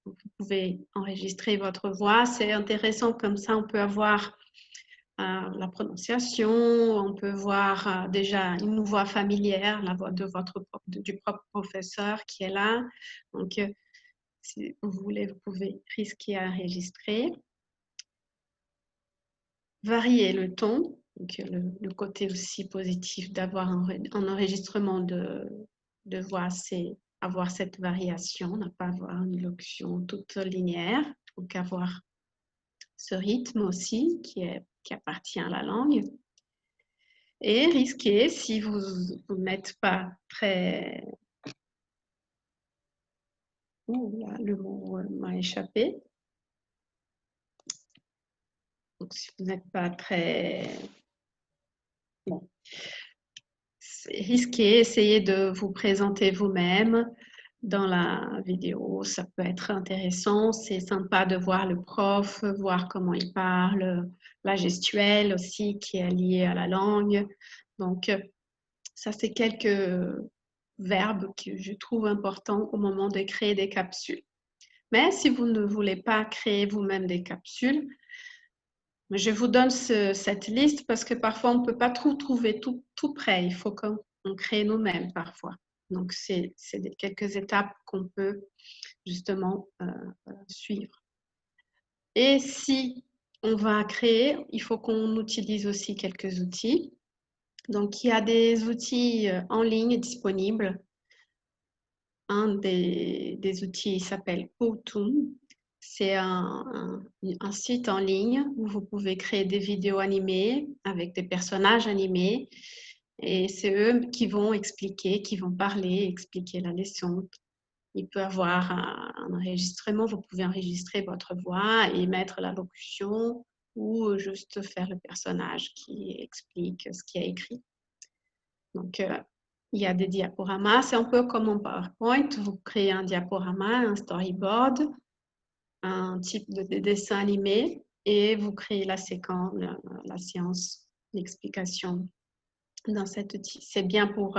Donc, vous pouvez enregistrer votre voix. C'est intéressant comme ça, on peut avoir la prononciation, on peut voir déjà une voix familière, la voix de du propre professeur qui est là. Donc, si vous voulez, vous pouvez risquer à enregistrer. Varier le ton, donc le côté aussi positif d'avoir un enregistrement de voix, c'est avoir cette variation, ne pas avoir une locution toute linéaire, donc avoir ce rythme aussi qui appartient à la langue. Et risquer, si vous n'êtes pas très... Ouh, là, le mot m'a échappé. Donc, si vous n'êtes pas très... Bon. Risquer, essayez de vous présenter vous-même dans la vidéo. Ça peut être intéressant. C'est sympa de voir le prof, voir comment il parle, la gestuelle aussi qui est liée à la langue. Donc, ça, c'est quelques verbes que je trouve importants au moment de créer des capsules. Mais si vous ne voulez pas créer vous-même des capsules, je vous donne cette liste parce que parfois on ne peut pas trouver tout prêt. Il faut qu'on crée nous-mêmes parfois. Donc, c'est quelques étapes qu'on peut justement suivre. Et si on va créer, il faut qu'on utilise aussi quelques outils. Donc, il y a des outils en ligne disponibles. Un des outils s'appelle Powtoon. C'est un site en ligne où vous pouvez créer des vidéos animées avec des personnages animés. Et c'est eux qui vont expliquer, qui vont parler, expliquer la leçon. Il peut y avoir un enregistrement, vous pouvez enregistrer votre voix et mettre la locution ou juste faire le personnage qui explique ce qui est écrit. Donc, il y a des diaporamas, c'est un peu comme en PowerPoint. Vous créez un diaporama, un storyboard, un type de dessin animé et vous créez la séquence, la séance d'explication dans cet outil. C'est bien pour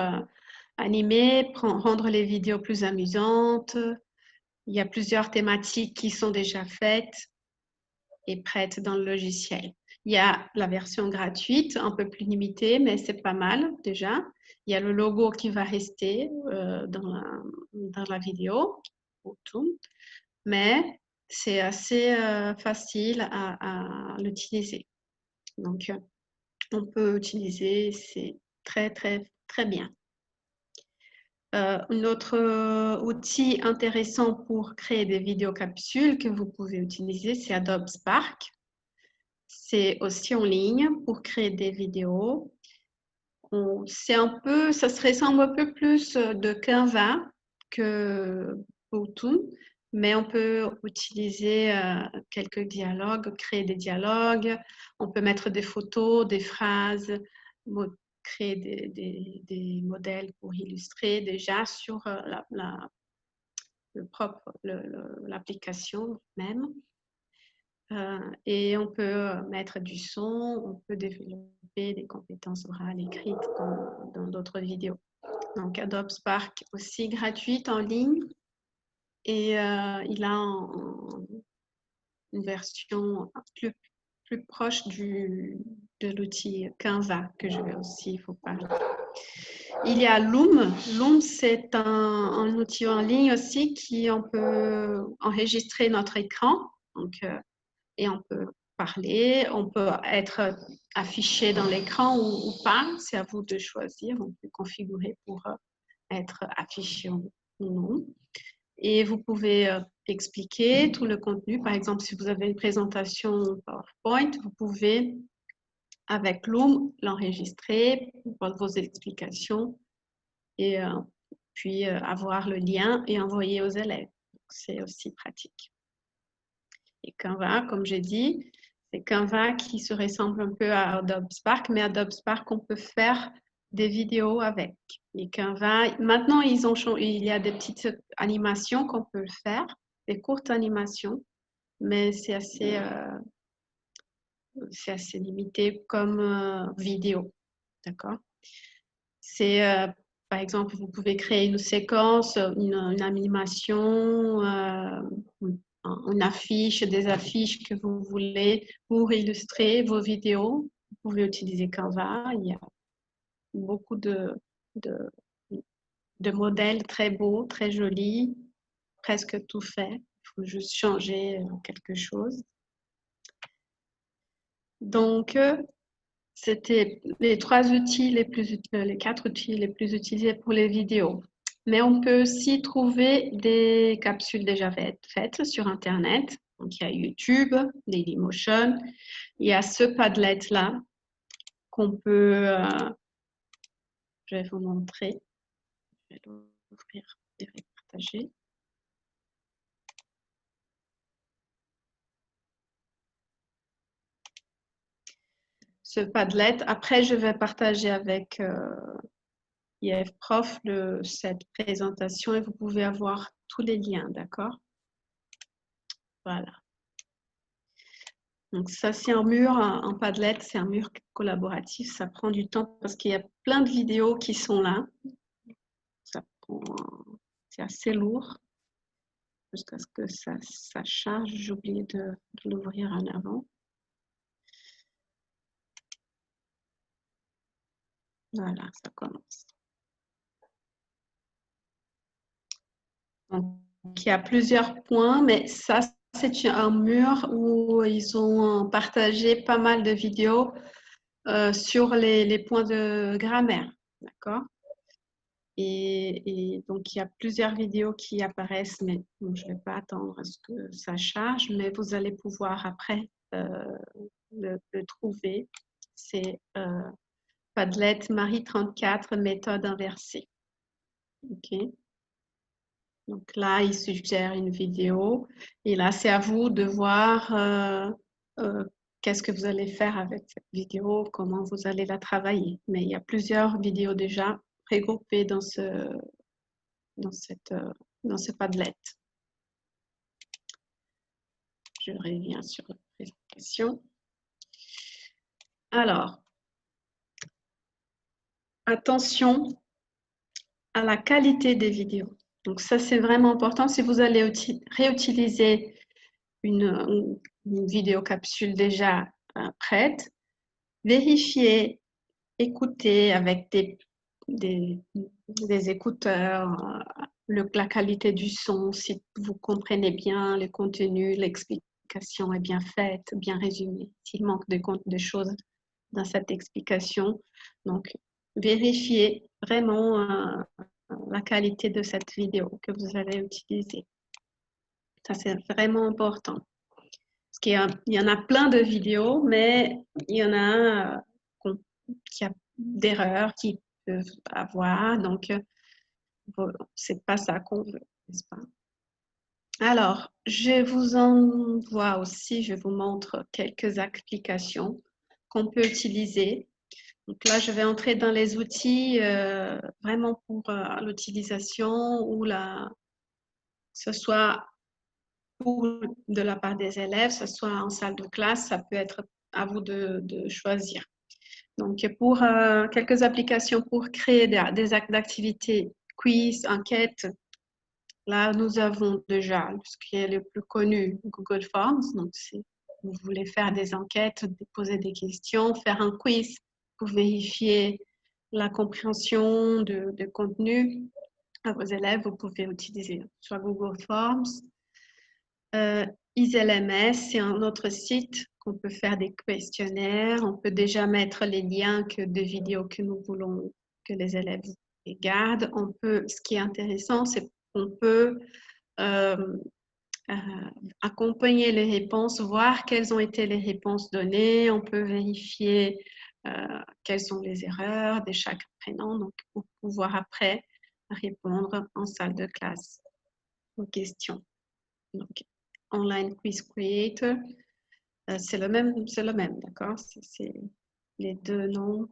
animer, rendre les vidéos plus amusantes. Il y a plusieurs thématiques qui sont déjà faites et prêtes dans le logiciel. Il y a la version gratuite, un peu plus limitée, mais c'est pas mal déjà. Il y a le logo qui va rester dans la vidéo, mais c'est assez facile à l'utiliser. Donc, on peut utiliser, c'est très, très, très bien. Un autre outil intéressant pour créer des vidéocapsules que vous pouvez utiliser, c'est Adobe Spark. C'est aussi en ligne pour créer des vidéos. Ça se ressemble un peu plus de Canva que Powtoon, mais on peut utiliser quelques dialogues, créer des dialogues. On peut mettre des photos, des phrases, créer des modèles pour illustrer déjà sur l'application même. Et on peut mettre du son, on peut développer des compétences orales écrites dans d'autres vidéos. Donc, Adobe Spark aussi gratuite en ligne et il a une version plus proche de l'outil Canva que je vais aussi vous parler. Il y a Loom. Loom, c'est un outil en ligne aussi qui on peut enregistrer notre écran. Donc, et on peut parler, on peut être affiché dans l'écran ou pas. C'est à vous de choisir. On peut configurer pour être affiché ou non. Et vous pouvez expliquer tout le contenu. Par exemple, si vous avez une présentation PowerPoint, vous pouvez avec Loom, l'enregistrer pour vos explications et puis avoir le lien et envoyer aux élèves. C'est aussi pratique. Et Canva, comme j'ai dit, c'est Canva qui se ressemble un peu à Adobe Spark, mais Adobe Spark, on peut faire des vidéos avec. Et Canva, maintenant, il y a des petites animations qu'on peut faire, des courtes animations, mais c'est assez limité comme vidéo. D'accord? C'est, par exemple, vous pouvez créer une séquence, une animation, une affiche, des affiches que vous voulez pour illustrer vos vidéos. Vous pouvez utiliser Canva. Il y a beaucoup de, de modèles très beaux, très jolis, presque tout fait. Il faut juste changer quelque chose. Donc, c'était les les 4 outils les plus utilisés pour les vidéos. Mais on peut aussi trouver des capsules déjà faites sur Internet. Donc, il y a YouTube, Dailymotion. Il y a ce Padlet-là qu'on peut... je vais vous montrer. Je vais l'ouvrir et le partager. Ce Padlet, après, je vais partager avec IF Prof cette présentation et vous pouvez avoir tous les liens, d'accord? Voilà. Donc ça, c'est un mur, un Padlet, c'est un mur collaboratif. Ça prend du temps parce qu'il y a plein de vidéos qui sont là. C'est assez lourd jusqu'à ce que ça charge. J'ai oublié de l'ouvrir en avant. Voilà, ça commence. Donc, il y a plusieurs points, mais ça, c'est un mur où ils ont partagé pas mal de vidéos sur les points de grammaire, d'accord? Et donc, il y a plusieurs vidéos qui apparaissent, mais bon, je ne vais pas attendre à ce que ça charge, mais vous allez pouvoir après le trouver. C'est Padlet Marie 34, méthode inversée. OK. Donc là, il suggère une vidéo. Et là, c'est à vous de voir qu'est-ce que vous allez faire avec cette vidéo, comment vous allez la travailler. Mais il y a plusieurs vidéos déjà regroupées dans ce Padlet. Je reviens sur la présentation. Alors, attention à la qualité des vidéos. Donc ça, c'est vraiment important. Si vous allez réutiliser une vidéo capsule déjà prête, vérifiez, écoutez avec des écouteurs, la qualité du son, si vous comprenez bien le contenu, l'explication est bien faite, bien résumée. S'il manque de choses dans cette explication, donc vérifiez vraiment la qualité de cette vidéo que vous allez utiliser. Ça, c'est vraiment important. Parce qu'il y en a plein de vidéos, mais il y en a qui a d'erreurs qui peuvent avoir. Donc, c'est pas ça qu'on veut, n'est-ce pas? Alors, je vous envoie aussi, je vous montre quelques applications qu'on peut utiliser. Donc là, je vais entrer dans les outils vraiment pour l'utilisation ou que ce soit de la part des élèves, que ce soit en salle de classe, ça peut être à vous de choisir. Donc, pour quelques applications pour créer des actes d'activité, quiz, enquête, là, nous avons déjà ce qui est le plus connu, Google Forms. Donc, si vous voulez faire des enquêtes, poser des questions, faire un quiz pour vérifier la compréhension de contenu à vos élèves, vous pouvez utiliser soit Google Forms. ISLMS, c'est un autre site qu'on peut faire des questionnaires. On peut déjà mettre les liens de vidéos que nous voulons que les élèves regardent. Ce qui est intéressant, c'est qu'on peut accompagner les réponses, voir quelles ont été les réponses données. On peut vérifier quelles sont les erreurs de chaque prénom, donc pour pouvoir après répondre en salle de classe aux questions. Donc, Online Quiz Creator, c'est le même, d'accord? C'est les deux noms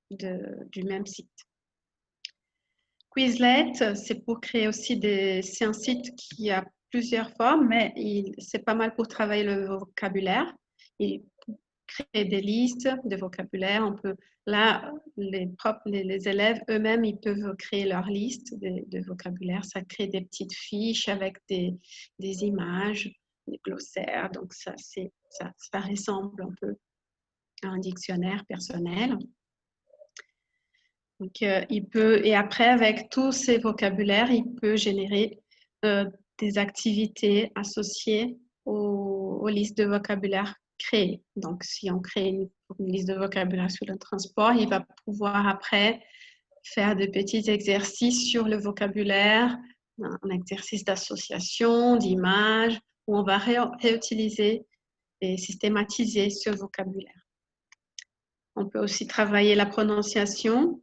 du même site. Quizlet, c'est pour créer aussi c'est un site qui a plusieurs formes, mais c'est pas mal pour travailler le vocabulaire et créer des listes de vocabulaire. On peut, là, les élèves eux-mêmes, ils peuvent créer leur liste de vocabulaire. Ça crée des petites fiches avec des images, des glossaires. Donc, ça ressemble un peu à un dictionnaire personnel. Donc, et après, avec tous ces vocabulaires, il peut générer des activités associées aux listes de vocabulaire créées. Donc, si on crée une liste de vocabulaire sur le transport, il va pouvoir après faire de petits exercices sur le vocabulaire, un exercice d'association, d'image, où on va réutiliser et systématiser ce vocabulaire. On peut aussi travailler la prononciation.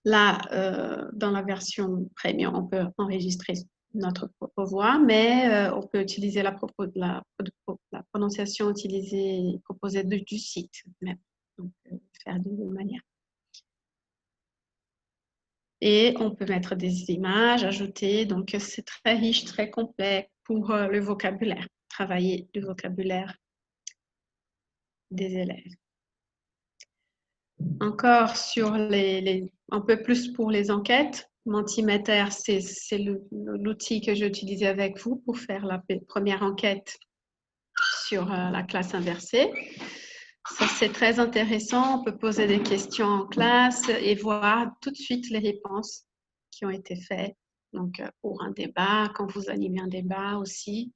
Là, dans la version premium, on peut enregistrer notre propre voix, mais on peut utiliser la prononciation proposée du site même. Donc, faire de deux manières. Et on peut mettre des images, ajouter. Donc, c'est très riche, très complet pour le vocabulaire, travailler le vocabulaire des élèves. Encore sur un peu plus pour les enquêtes, Mentimeter, c'est l'outil que j'ai utilisé avec vous pour faire la première enquête sur la classe inversée. Ça, c'est très intéressant. On peut poser des questions en classe et voir tout de suite les réponses qui ont été faites. Donc, pour un débat, quand vous animez un débat aussi,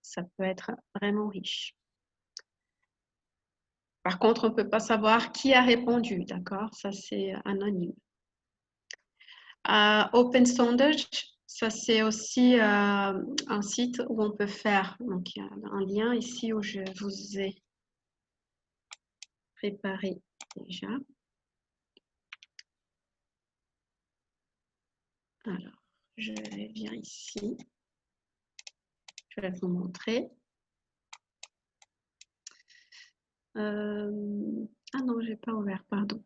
ça peut être vraiment riche. Par contre, on ne peut pas savoir qui a répondu, d'accord? Ça, c'est anonyme. Open Sondage, ça c'est aussi un site où on peut faire, donc il y a un lien ici où je vous ai préparé déjà. Alors, je viens ici, je vais vous montrer. Ah non, je n'ai pas ouvert, pardon.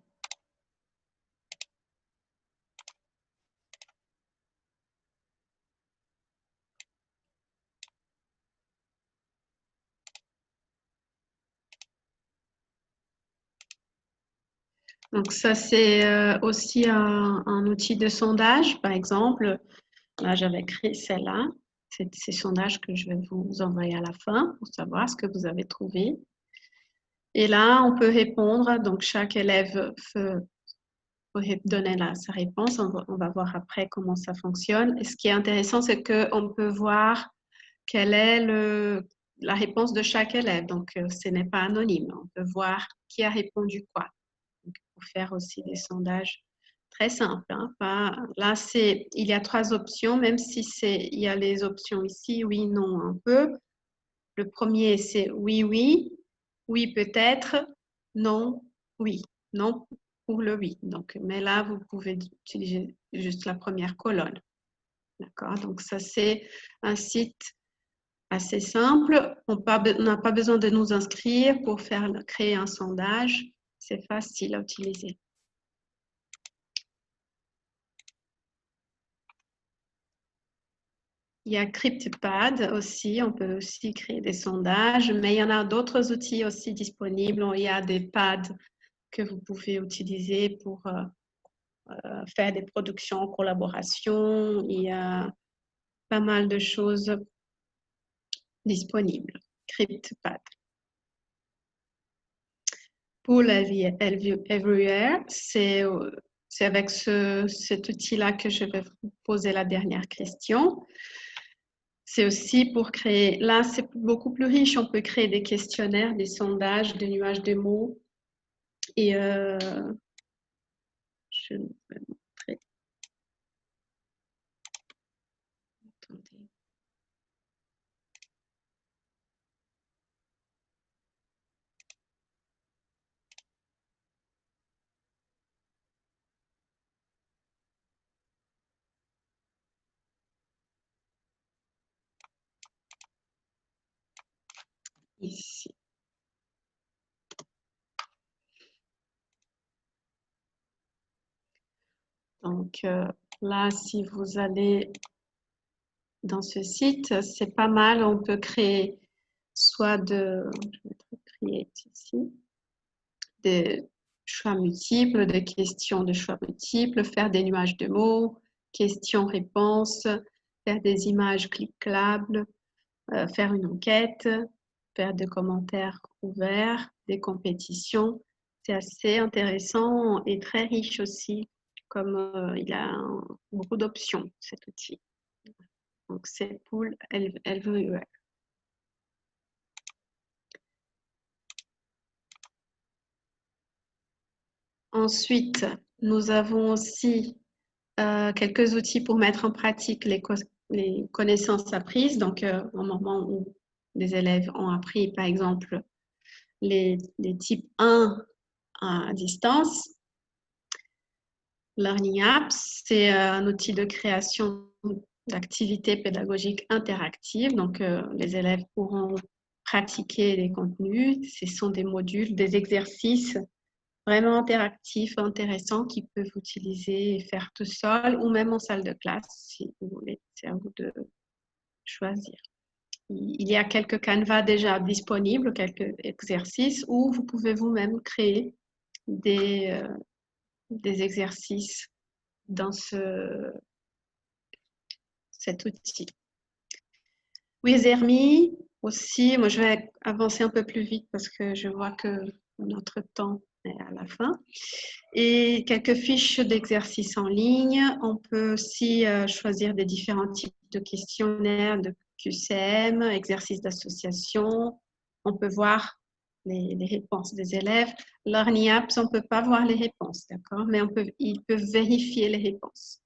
Donc ça, c'est aussi un outil de sondage. Par exemple, là, j'avais créé celle-là. C'est ces sondages que je vais vous envoyer à la fin pour savoir ce que vous avez trouvé. Et là, on peut répondre. Donc, chaque élève peut donner sa réponse. On va voir après comment ça fonctionne. Et ce qui est intéressant, c'est qu'on peut voir quelle est la réponse de chaque élève. Donc, ce n'est pas anonyme. On peut voir qui a répondu quoi. Donc, pour faire aussi des sondages très simples. Hein. Là, il y a 3 options, même si il y a les options ici, oui, non, un peu. Le premier, c'est oui, oui, oui, peut-être, non, oui, non pour le oui. Donc, mais là, vous pouvez utiliser juste la première colonne. D'accord? Donc, ça, c'est un site assez simple. On n'a pas besoin de nous inscrire pour créer un sondage. C'est facile à utiliser. Il y a CryptPad aussi, on peut aussi créer des sondages, mais il y en a d'autres outils aussi disponibles. Il y a des pads que vous pouvez utiliser pour faire des productions en collaboration. Il y a pas mal de choses disponibles. CryptPad. Pour Everywhere, c'est avec cet outil-là que je vais vous poser la dernière question. C'est aussi pour créer, là c'est beaucoup plus riche, on peut créer des questionnaires, des sondages, des nuages de mots. Et je vais montrer. Attendez. ici. Donc là, si vous allez dans ce site, c'est pas mal. On peut créer soit je vais mettre create ici, des choix multiples, des questions de choix multiples, faire des nuages de mots, questions-réponses, faire des images cliquables, faire une enquête, faire des commentaires ouverts, des compétitions. C'est assez intéressant et très riche aussi, comme il a beaucoup d'options, cet outil. Donc, c'est Pool Everywhere. Ensuite, nous avons aussi quelques outils pour mettre en pratique les connaissances apprises. Donc, au moment où les élèves ont appris, par exemple, les types 1 à distance, Learning Apps, c'est un outil de création d'activités pédagogiques interactives. Donc, les élèves pourront pratiquer les contenus. Ce sont des modules, des exercices vraiment interactifs, intéressants qu'ils peuvent utiliser et faire tout seul ou même en salle de classe, si vous voulez. C'est à vous de choisir. Il y a quelques canevas déjà disponibles, quelques exercices où vous pouvez vous-même créer des exercices dans cet outil. Wizermi aussi, moi je vais avancer un peu plus vite parce que je vois que notre temps est à la fin. Et quelques fiches d'exercices en ligne. On peut aussi choisir des différents types de questionnaires, de QCM, exercices d'association. On peut voir les réponses des élèves. Learning Apps, on ne peut pas voir les réponses, d'accord? Mais ils peuvent vérifier les réponses.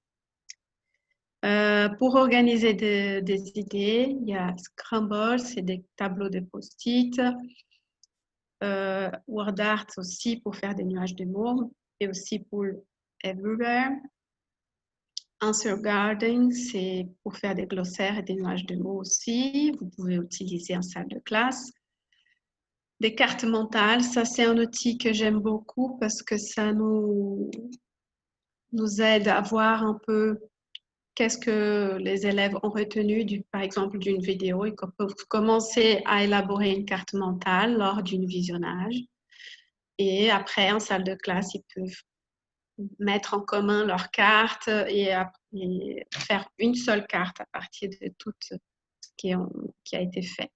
Pour organiser des idées, il y a Scramble, c'est des tableaux de post-it. WordArt aussi pour faire des nuages de mots et aussi pour Everywhere. Answer Garden, c'est pour faire des glossaires et des nuages de mots aussi. Vous pouvez utiliser en salle de classe. Des cartes mentales, ça c'est un outil que j'aime beaucoup parce que ça nous aide à voir un peu qu'est-ce que les élèves ont retenu, par exemple, d'une vidéo. Ils peuvent commencer à élaborer une carte mentale lors d'un visionnage. Et après, en salle de classe, ils peuvent mettre en commun leurs cartes et faire une seule carte à partir de tout ce qui a été fait.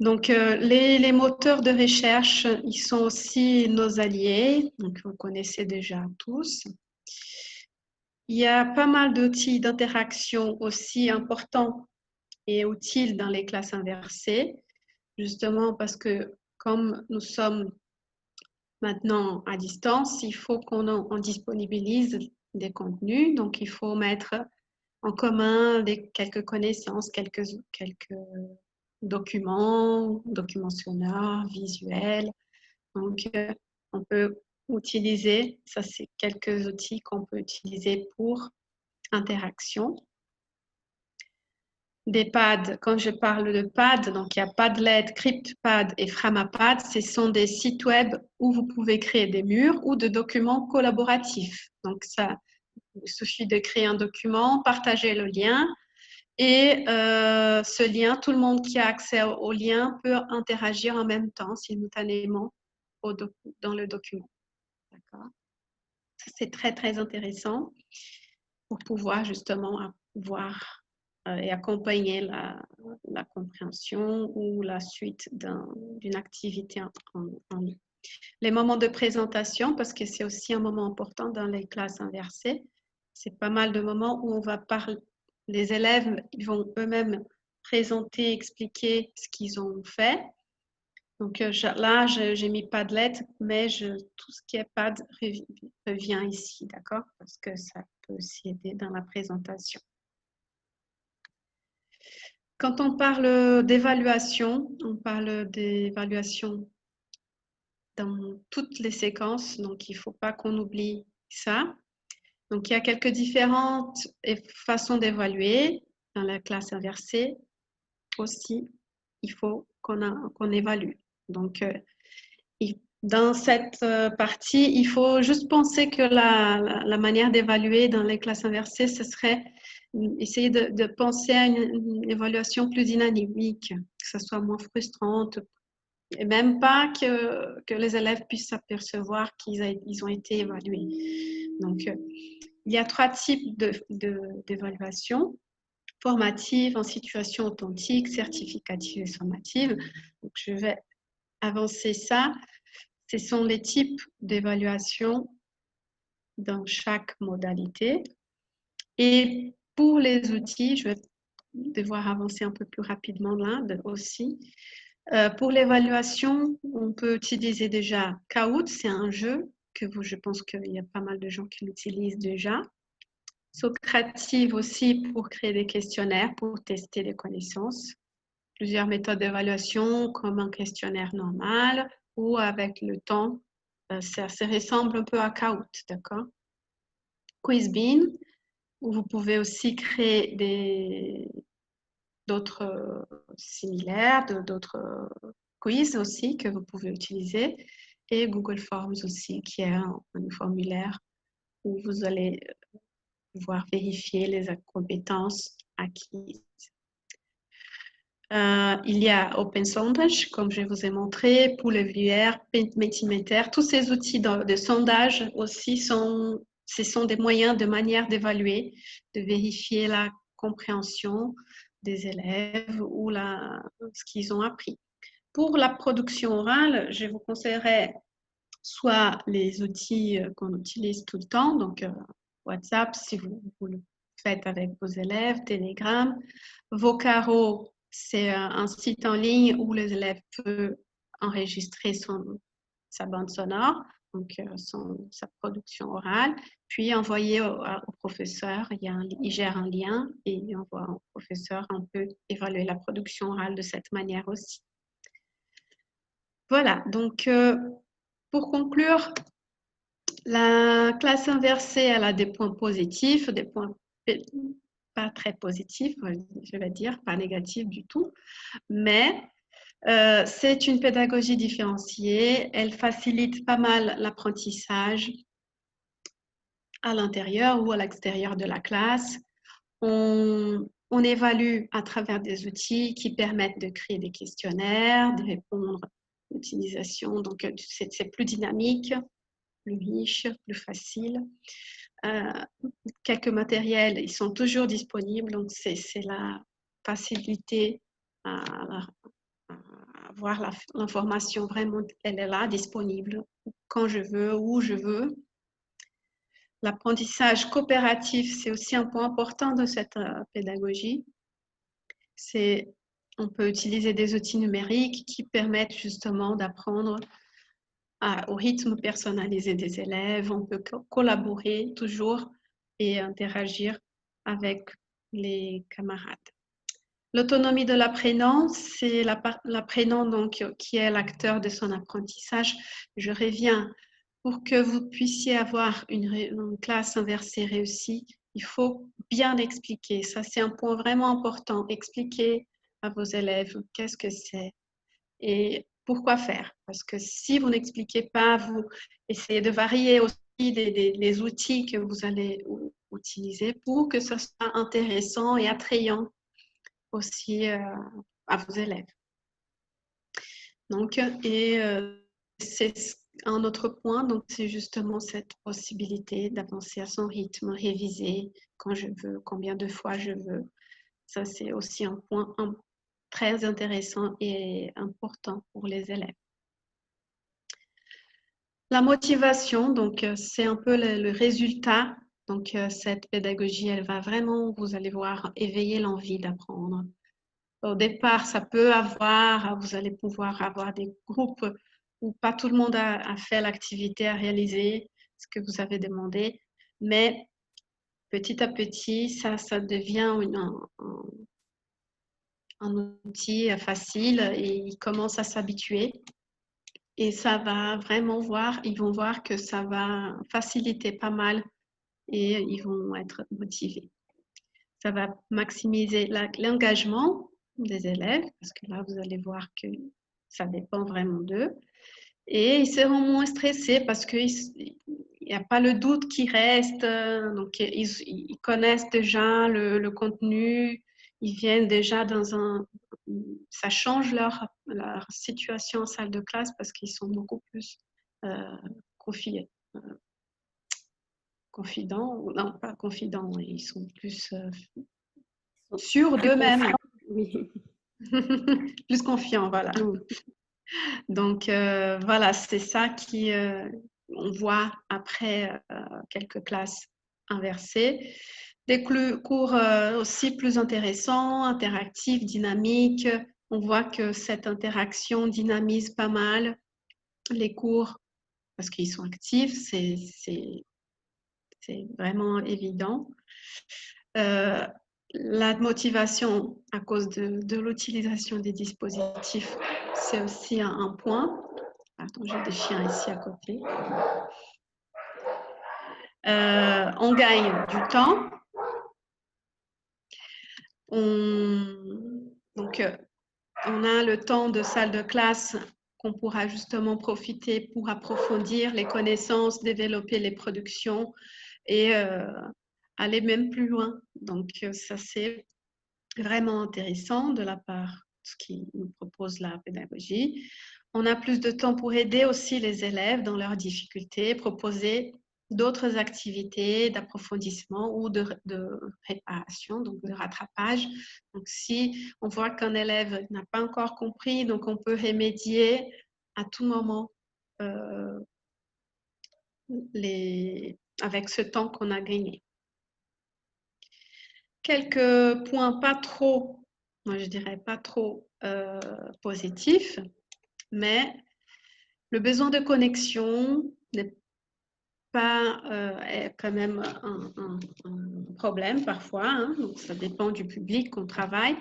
Donc, les moteurs de recherche, ils sont aussi nos alliés. Donc, vous connaissez déjà tous. Il y a pas mal d'outils d'interaction aussi importants et utiles dans les classes inversées, justement parce que comme nous sommes maintenant à distance, il faut qu'on disponibilise des contenus, donc il faut mettre en commun quelques connaissances, quelques documents sonores, visuels. Donc, on peut utiliser, ça c'est quelques outils qu'on peut utiliser pour interaction. Des pads, quand je parle de pads, donc il y a Padlet, CryptPad et Framapad, ce sont des sites web où vous pouvez créer des murs ou des documents collaboratifs. Donc ça, il suffit de créer un document, partager le lien et ce lien, tout le monde qui a accès au lien peut interagir en même temps, simultanément dans le document. D'accord. C'est très, très intéressant pour pouvoir justement voir et accompagner la compréhension ou la suite d'une activité en ligne. Les moments de présentation, parce que c'est aussi un moment important dans les classes inversées, c'est pas mal de moments où on va parler. Les élèves ils vont eux-mêmes présenter, expliquer ce qu'ils ont fait. Donc là, j'ai mis Padlet, mais tout ce qui est Pad revient ici, d'accord? Parce que ça peut aussi aider dans la présentation. Quand on parle d'évaluation, on parle d'évaluation dans toutes les séquences, donc il ne faut pas qu'on oublie ça. Donc il y a quelques différentes façons d'évaluer dans la classe inversée. aussi, il faut qu'on évalue. Donc, dans cette partie, il faut juste penser que la manière d'évaluer dans les classes inversées, ce serait essayer de penser à une évaluation plus dynamique, que ce soit moins frustrante, et même pas que les élèves puissent s'apercevoir qu'ils ont été évalués. Donc, il y a 3 types d'évaluation: formative, en situation authentique, certificative et sommative. Donc, je vais avancer ça. Ce sont les types d'évaluation dans chaque modalité. Et pour les outils, je vais devoir avancer un peu plus rapidement là aussi. Pour l'évaluation, on peut utiliser déjà Kahoot, c'est un jeu que je pense qu'il y a pas mal de gens qui l'utilisent déjà. Socrative aussi pour créer des questionnaires, pour tester les connaissances. Plusieurs méthodes d'évaluation comme un questionnaire normal ou avec le temps. Ça ressemble un peu à Kahoot, d'accord? Quizbean, où vous pouvez aussi créer d'autres similaires, d'autres quiz aussi que vous pouvez utiliser. Et Google Forms aussi, qui est un formulaire où vous allez pouvoir vérifier les compétences acquises. Il y a Open Sondage, comme je vous ai montré, pour le VR, Mentimeter. Tous ces outils de sondage aussi ce sont des moyens de manière d'évaluer, de vérifier la compréhension des élèves ou ce qu'ils ont appris. Pour la production orale, je vous conseillerais soit les outils qu'on utilise tout le temps, donc WhatsApp, si vous le faites avec vos élèves, Telegram. Vocaro, c'est un site en ligne où les élèves peuvent enregistrer sa bande sonore, donc sa production orale, puis envoyer au professeur. Il gère un lien et il envoie au professeur. On peut évaluer la production orale de cette manière aussi. Voilà, donc pour conclure, la classe inversée, elle a des points positifs, des points pas très positifs, je vais dire, pas négatifs du tout, mais c'est une pédagogie différenciée, elle facilite pas mal l'apprentissage à l'intérieur ou à l'extérieur de la classe. On évalue à travers des outils qui permettent de créer des questionnaires, de répondre à l'utilisation, donc c'est plus dynamique, plus riche, plus facile. Quelques matériels, ils sont toujours disponibles, donc c'est la facilité à avoir l'information vraiment, elle est là, disponible, quand je veux, où je veux. L'apprentissage coopératif, c'est aussi un point important de cette pédagogie. On peut utiliser des outils numériques qui permettent justement d'apprendre au rythme personnalisé des élèves. On peut collaborer toujours et interagir avec les camarades. L'autonomie de l'apprenant, c'est l'apprenant donc qui est l'acteur de son apprentissage. Je reviens, pour que vous puissiez avoir une classe inversée réussie, il faut bien expliquer. Ça, c'est un point vraiment important. Expliquer à vos élèves qu'est-ce que c'est et pourquoi faire. Parce que si vous n'expliquez pas, vous essayez de varier aussi les outils que vous allez utiliser pour que ce soit intéressant et attrayant aussi à vos élèves. Donc, c'est un autre point, donc c'est justement cette possibilité d'avancer à son rythme, réviser quand je veux, combien de fois je veux. Ça, c'est aussi un point très intéressant et important pour les élèves. La motivation, donc c'est un peu le résultat. Donc cette pédagogie, elle va vraiment, vous allez voir, éveiller l'envie d'apprendre. Au départ, vous allez pouvoir avoir des groupes où pas tout le monde a fait l'activité, a réalisé ce que vous avez demandé, mais petit à petit, ça devient un outil facile et ils commencent à s'habituer. Et ça va vraiment ils vont voir que ça va faciliter pas mal et ils vont être motivés. Ça va maximiser l'engagement des élèves, parce que là, vous allez voir que ça dépend vraiment d'eux. Et ils seront moins stressés parce qu'il n'y a pas le doute qui reste. Donc, ils connaissent déjà le contenu. Ils viennent déjà dans un... Ça change leur situation en salle de classe parce qu'ils sont beaucoup plus confiés. Confidents, non pas confidents, ils sont plus sûrs Plus d'eux-mêmes. confiant, oui. Plus confiants, voilà. Donc, voilà, c'est ça on voit après quelques classes inversées. Des cours aussi plus intéressants, interactifs, dynamiques. On voit que cette interaction dynamise pas mal les cours parce qu'ils sont actifs, c'est vraiment évident. La motivation à cause de l'utilisation des dispositifs, c'est aussi un point. Attends, j'ai des chiens ici à côté. On gagne du temps. Donc, on a le temps de salle de classe qu'on pourra justement profiter pour approfondir les connaissances, développer les productions et aller même plus loin. Donc, ça, c'est vraiment intéressant de la part de ce qui nous propose la pédagogie. On a plus de temps pour aider aussi les élèves dans leurs difficultés, proposer d'autres activités d'approfondissement ou de réparation, donc de rattrapage. Donc, si on voit qu'un élève n'a pas encore compris, donc on peut remédier à tout moment avec ce temps qu'on a gagné. Quelques points pas trop, moi je dirais pas trop positifs, mais le besoin de connexion n'est pas est quand même un problème parfois, hein. Donc ça dépend du public qu'on travaille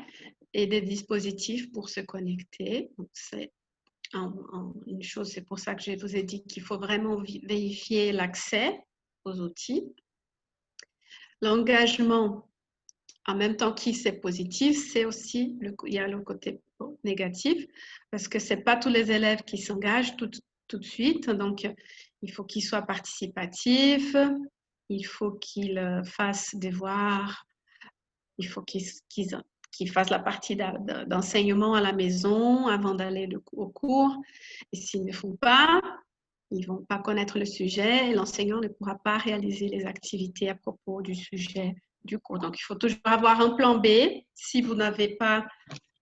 et des dispositifs pour se connecter. Donc c'est une chose, c'est pour ça que je vous ai dit qu'il faut vraiment vérifier l'accès aux outils. L'engagement, en même temps que c'est positif, c'est aussi, il y a le côté négatif, parce que ce n'est pas tous les élèves qui s'engagent tout de suite. Donc, il faut qu'ils soient participatifs, il faut qu'ils fassent des devoirs, il faut qu'ils fassent la partie d'enseignement à la maison avant d'aller au cours. Et s'ils ne font pas, ils ne vont pas connaître le sujet et l'enseignant ne pourra pas réaliser les activités à propos du sujet du cours. Donc, il faut toujours avoir un plan B si vous n'avez pas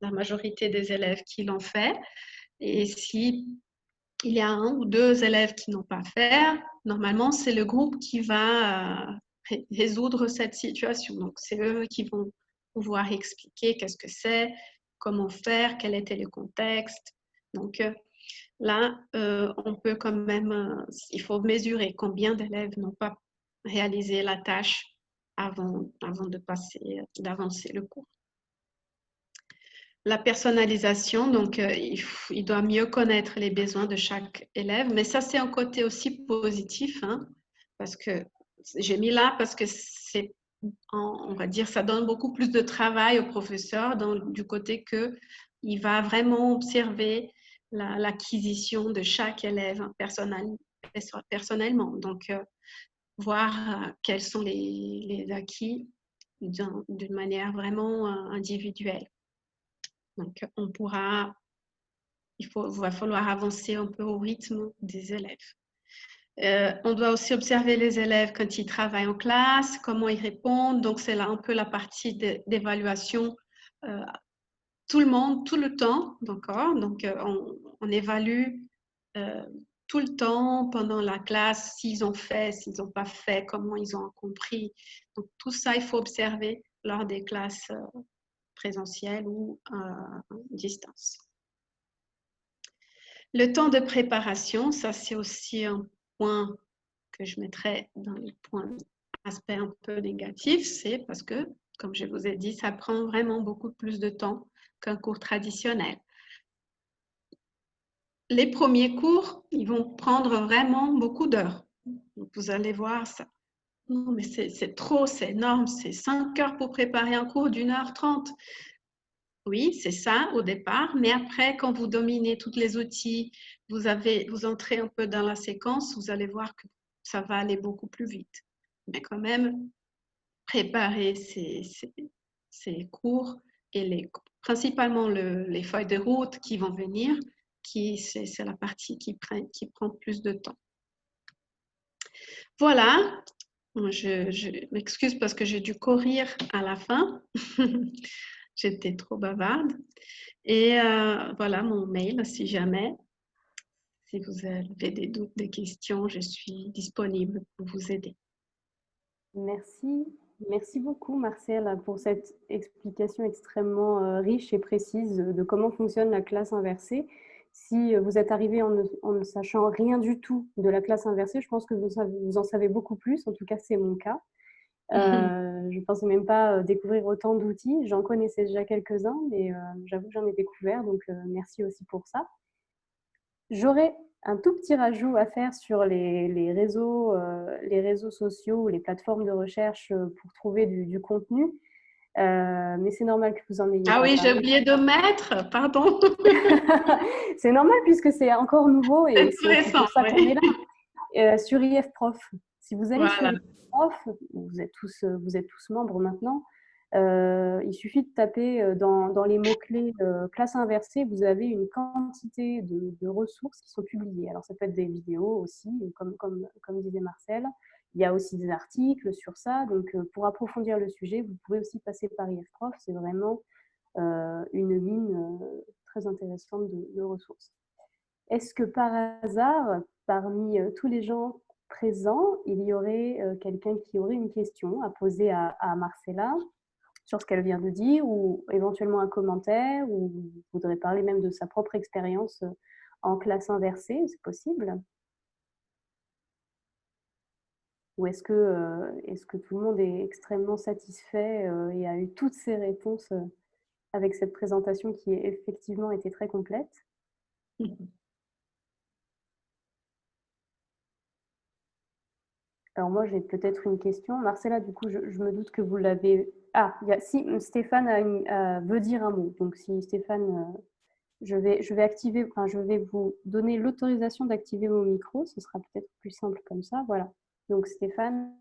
la majorité des élèves qui l'ont fait. Et si il y a un ou deux élèves qui n'ont pas fait, normalement, c'est le groupe qui va résoudre cette situation. Donc, c'est eux qui vont pouvoir expliquer qu'est-ce que c'est, comment faire, quel était le contexte. Donc, là, on peut quand même, il faut mesurer combien d'élèves n'ont pas réalisé la tâche avant d'avancer le cours. La personnalisation, donc il doit mieux connaître les besoins de chaque élève, mais ça c'est un côté aussi positif, hein, parce que j'ai mis là parce que c'est, on va dire, ça donne beaucoup plus de travail au professeur du côté que il va vraiment observer l'acquisition de chaque élève personnellement. Donc, voir quels sont les acquis d'une manière vraiment individuelle. Donc, va falloir avancer un peu au rythme des élèves. On doit aussi observer les élèves quand ils travaillent en classe, comment ils répondent. Donc, c'est là un peu la partie d'évaluation. Tout le monde, tout le temps, d'accord. Donc, on évalue tout le temps pendant la classe s'ils ont fait, s'ils n'ont pas fait, comment ils ont compris. Donc, tout ça, il faut observer lors des classes présentielles ou à distance. Le temps de préparation, ça c'est aussi un point que je mettrais dans les aspects un peu négatifs, c'est parce que, comme je vous ai dit, ça prend vraiment beaucoup plus de temps qu'un cours traditionnel. Les premiers cours, ils vont prendre vraiment beaucoup d'heures. Vous allez voir ça. Non, mais c'est trop, c'est énorme, c'est 5 heures pour préparer un cours d'1h30. Oui, c'est ça au départ, mais après, quand vous dominez tous les outils, vous entrez un peu dans la séquence, vous allez voir que ça va aller beaucoup plus vite. Mais quand même, préparer ces cours et principalement les feuilles de route qui vont venir, c'est la partie qui prend plus de temps. Voilà, je m'excuse parce que j'ai dû courir à la fin. J'étais trop bavarde. Et voilà mon mail, si jamais, si vous avez des doutes, des questions, je suis disponible pour vous aider. Merci. Merci beaucoup, Marcel, pour cette explication extrêmement riche et précise de comment fonctionne la classe inversée. Si vous êtes arrivé en ne sachant rien du tout de la classe inversée, je pense que vous en savez beaucoup plus. En tout cas, c'est mon cas. Je ne pensais même pas découvrir autant d'outils. J'en connaissais déjà quelques-uns, mais j'avoue que j'en ai découvert. Donc, merci aussi pour ça. J'aurais un tout petit rajout à faire sur les réseaux sociaux ou les plateformes de recherche pour trouver du contenu. Mais c'est normal que vous en ayez Ah pas oui, j'ai parlé. oublié de mettre, pardon. C'est normal puisque c'est encore nouveau C'est et tout c'est aussi récent, pour ça qu'on est oui. là. Sur IFProf, si vous allez sur Voilà. IFProf, vous êtes tous membres maintenant, il suffit de taper dans les mots-clés classe inversée, vous avez une quantité de ressources qui sont publiées. Alors ça peut être des vidéos aussi, comme disait Marcel. Il y a aussi des articles sur ça. Donc pour approfondir le sujet, vous pouvez aussi passer par IFProf. C'est vraiment une mine très intéressante de ressources. Est-ce que par hasard, parmi tous les gens présents, il y aurait quelqu'un qui aurait une question à poser à Marcella sur ce qu'elle vient de dire, ou éventuellement un commentaire, ou voudrait parler même de sa propre expérience en classe inversée, c'est possible? Ou est-ce que tout le monde est extrêmement satisfait et a eu toutes ses réponses avec cette présentation qui a effectivement été très complète? Alors moi, j'ai peut-être une question. Marcella, du coup, je me doute que vous l'avez... Ah, si Stéphane veut dire un mot. Donc si Stéphane, je vais activer, enfin, je vais vous donner l'autorisation d'activer mon micro. Ce sera peut-être plus simple comme ça. Voilà. Donc Stéphane,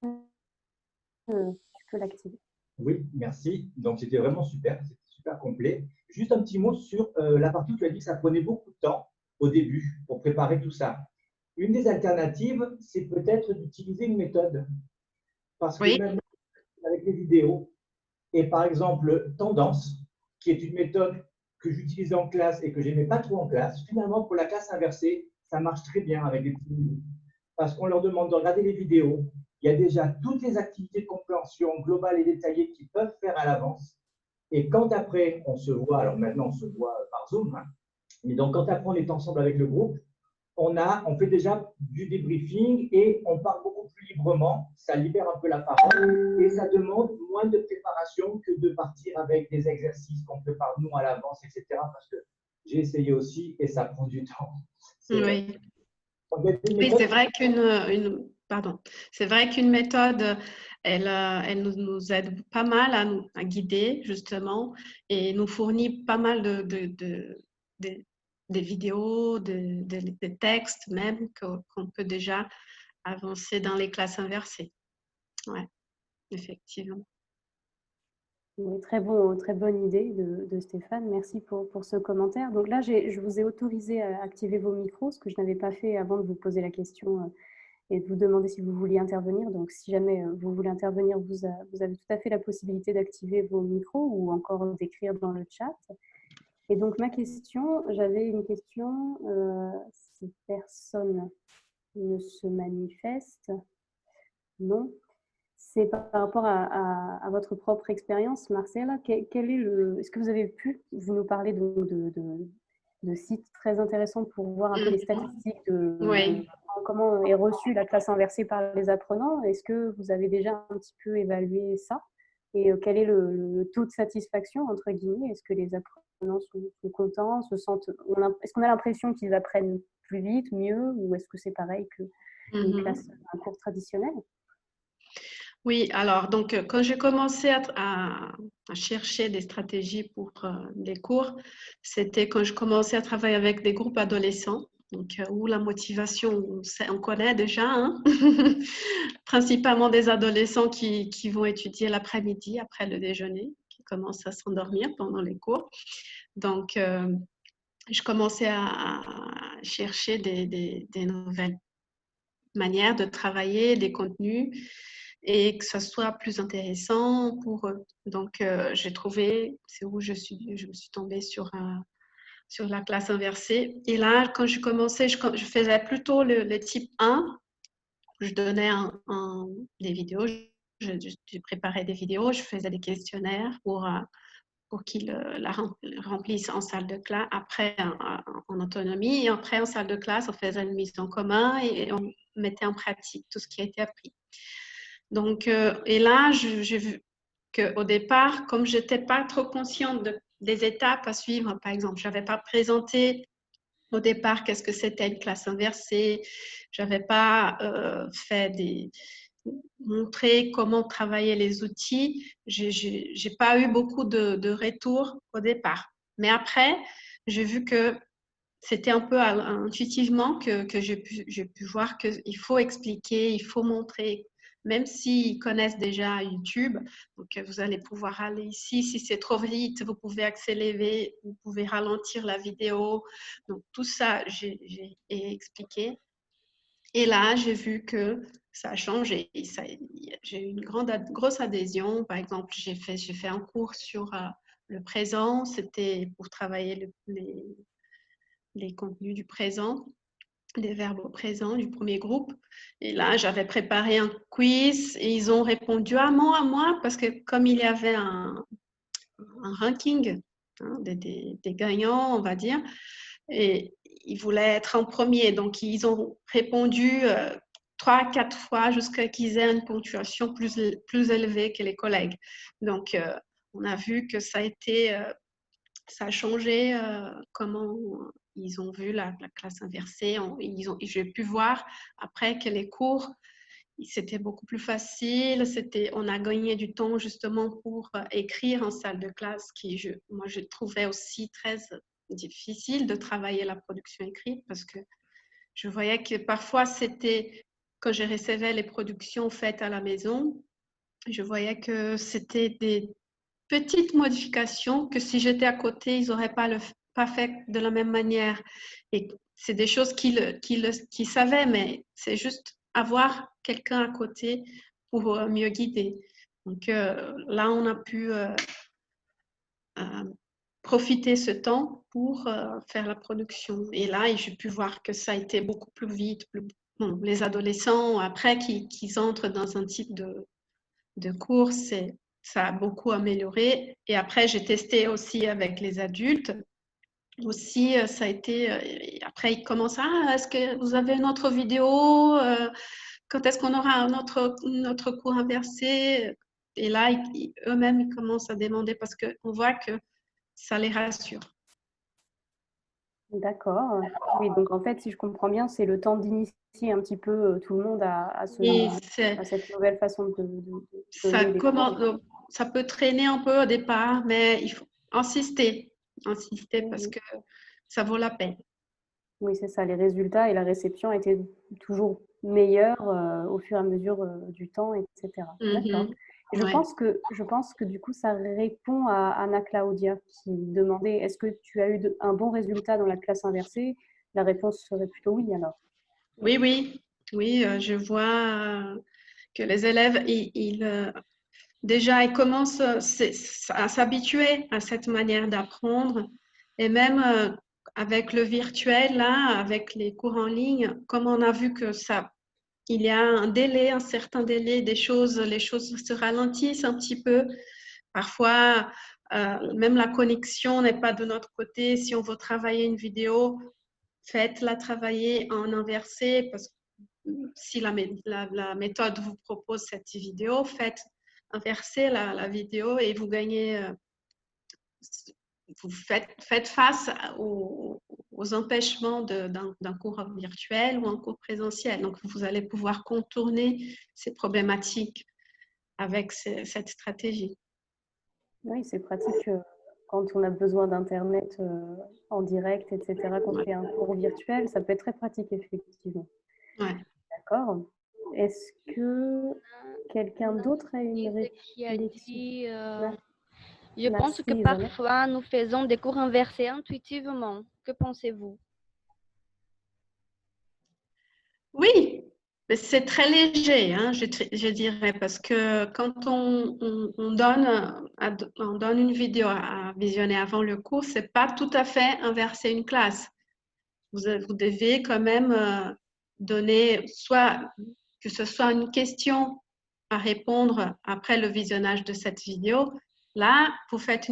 tu peux l'activer. Oui, merci. Donc, c'était vraiment super. C'était super complet. Juste un petit mot sur la partie où tu as dit que ça prenait beaucoup de temps au début pour préparer tout ça. Une des alternatives, c'est peut-être d'utiliser une méthode. Parce que Oui, même avec les vidéos, et par exemple, Tendance, qui est une méthode que j'utilisais en classe et que je n'aimais pas trop en classe, finalement, pour la classe inversée, ça marche très bien avec les petits niveaux. Parce qu'on leur demande de regarder les vidéos. Il y a déjà toutes les activités de compréhension globale et détaillées qu'ils peuvent faire à l'avance. Et quand après, on se voit, alors maintenant, on se voit par Zoom, hein, mais donc quand après, on est ensemble avec le groupe, on fait déjà du débriefing et on parle beaucoup plus librement. Ça libère un peu la parole et ça demande moins de préparation que de partir avec des exercices qu'on prépare nous à l'avance, etc. Parce que j'ai essayé aussi et ça prend du temps. oui. Une Oui, méthode. c'est vrai pardon, c'est vrai qu'une méthode, elle nous aide pas mal à guider justement et nous fournit pas mal de- des vidéos, des textes même qu'on peut déjà avancer dans les classes inversées. Ouais, effectivement. Oui, très bonne idée de Stéphane. Merci pour ce commentaire. Donc là, je vous ai autorisé à activer vos micros, ce que je n'avais pas fait avant de vous poser la question et de vous demander si vous vouliez intervenir. Donc, si jamais vous voulez intervenir, vous avez tout à fait la possibilité d'activer vos micros ou encore d'écrire dans le chat. Et donc, j'avais une question, si personne ne se manifeste, non. C'est par rapport à votre propre expérience, Marcella. Est-ce que vous avez pu, vous nous parler de sites très intéressants pour voir un peu les statistiques de Oui. comment est reçue la classe inversée par les apprenants? Est-ce que vous avez déjà un petit peu évalué ça? Et quel est le taux de satisfaction, entre guillemets? Est-ce que les apprenants sont contents, est-ce qu'on a l'impression qu'ils apprennent plus vite, mieux, ou est-ce que c'est pareil qu'une classe, un cours traditionnel? Oui, alors, donc, quand j'ai commencé à chercher des stratégies pour les cours, c'était quand je commençais à travailler avec des groupes adolescents, donc, où la motivation, on connaît déjà, hein. Principalement des adolescents qui vont étudier l'après-midi, après le déjeuner, qui commencent à s'endormir pendant les cours. Donc, je commençais à chercher des nouvelles manières de travailler, des contenus, et que ça soit plus intéressant pour eux. Donc, j'ai trouvé, c'est où je me suis tombée sur la classe inversée. Et là, quand je commençais, je faisais plutôt le type 1. Je donnais des vidéos, je préparais des vidéos, je faisais des questionnaires pour qu'ils la remplissent en salle de classe, après en autonomie, et après en salle de classe, on faisait une mise en commun et on mettait en pratique tout ce qui a été appris. Donc, et là, j'ai vu qu'au départ, comme je n'étais pas trop consciente des étapes à suivre, par exemple, je n'avais pas présenté au départ qu'est-ce que c'était une classe inversée, je n'avais pas montrer comment travailler les outils, j'ai pas eu beaucoup de retours au départ. Mais après, j'ai vu que c'était un peu intuitivement que j'ai pu voir qu'il faut expliquer, il faut montrer, même s'ils connaissent déjà YouTube. Donc, vous allez pouvoir aller ici. Si c'est trop vite, vous pouvez accélérer, vous pouvez ralentir la vidéo. Donc, tout ça, j'ai expliqué. Et là, j'ai vu que ça a changé. J'ai eu une grosse adhésion. Par exemple, j'ai fait un cours sur le présent. C'était pour travailler les contenus du présent, des verbes au présent du premier groupe. Et là, j'avais préparé un quiz et ils ont répondu à moi, parce que comme il y avait un ranking, hein, des gagnants, on va dire, et ils voulaient être en premier. Donc, ils ont répondu 3-4 fois jusqu'à qu'ils aient une ponctuation plus élevée que les collègues. Donc, on a vu que ça a changé comment ils ont vu la classe inversée. J'ai pu voir après que les cours, c'était beaucoup plus facile. On a gagné du temps justement pour écrire en salle de classe, moi, je trouvais aussi très difficile de travailler la production écrite, parce que je voyais que parfois quand je recevais les productions faites à la maison, je voyais que c'était des petites modifications que si j'étais à côté, ils n'auraient pas fait de la même manière. Et c'est des choses qu'ils savaient, mais c'est juste avoir quelqu'un à côté pour mieux guider. Donc là, on a pu profiter ce temps pour faire la production. Et là, j'ai pu voir que ça a été beaucoup plus vite. Bon, les adolescents, après qu'ils entrent dans un type de cours, ça a beaucoup amélioré. Et après, j'ai testé aussi avec les adultes. Aussi, ça a été... après, ils commencent, est-ce que vous avez une autre vidéo? Quand est-ce qu'on aura notre cours inversé? Et là, eux-mêmes, ils commencent à demander, parce qu'on voit que ça les rassure. D'accord. Oui, donc en fait, si je comprends bien, c'est le temps d'initier un petit peu tout le monde à cette nouvelle façon de donner des cours. Ça peut traîner un peu au départ, mais il faut insister parce que ça vaut la peine. Oui, c'est ça. Les résultats et la réception étaient toujours meilleurs au fur et à mesure du temps, etc. D'accord. Et Ouais. je pense que du coup, ça répond à Anna Claudia qui demandait est-ce que tu as eu un bon résultat dans la classe inversée? La réponse serait plutôt oui alors. Oui, je vois que les élèves, déjà, ils commencent à s'habituer à cette manière d'apprendre. Et même avec le virtuel, là, avec les cours en ligne, comme on a vu que il y a un certain délai, les choses se ralentissent un petit peu. Parfois, même la connexion n'est pas de notre côté. Si on veut travailler une vidéo, faites-la travailler en inversé, parce que si la méthode vous propose cette vidéo, faites inverser la vidéo et vous gagnez, vous faites face aux empêchements d'un cours virtuel ou un cours présentiel. Donc, vous allez pouvoir contourner ces problématiques avec cette stratégie. Oui, c'est pratique quand on a besoin d'Internet en direct, etc. Quand on fait un cours virtuel, ça peut être très pratique, effectivement. Ouais. D'accord. Est-ce que quelqu'un d'autre a une réflexion? Je pense que parfois, nous faisons des cours inversés intuitivement. Que pensez-vous? Oui, mais c'est très léger, hein, je dirais, parce que quand on donne une vidéo à visionner avant le cours, c'est pas tout à fait inverser une classe. Vous devez quand même donner, soit que ce soit une question à répondre après le visionnage de cette vidéo. Là, vous faites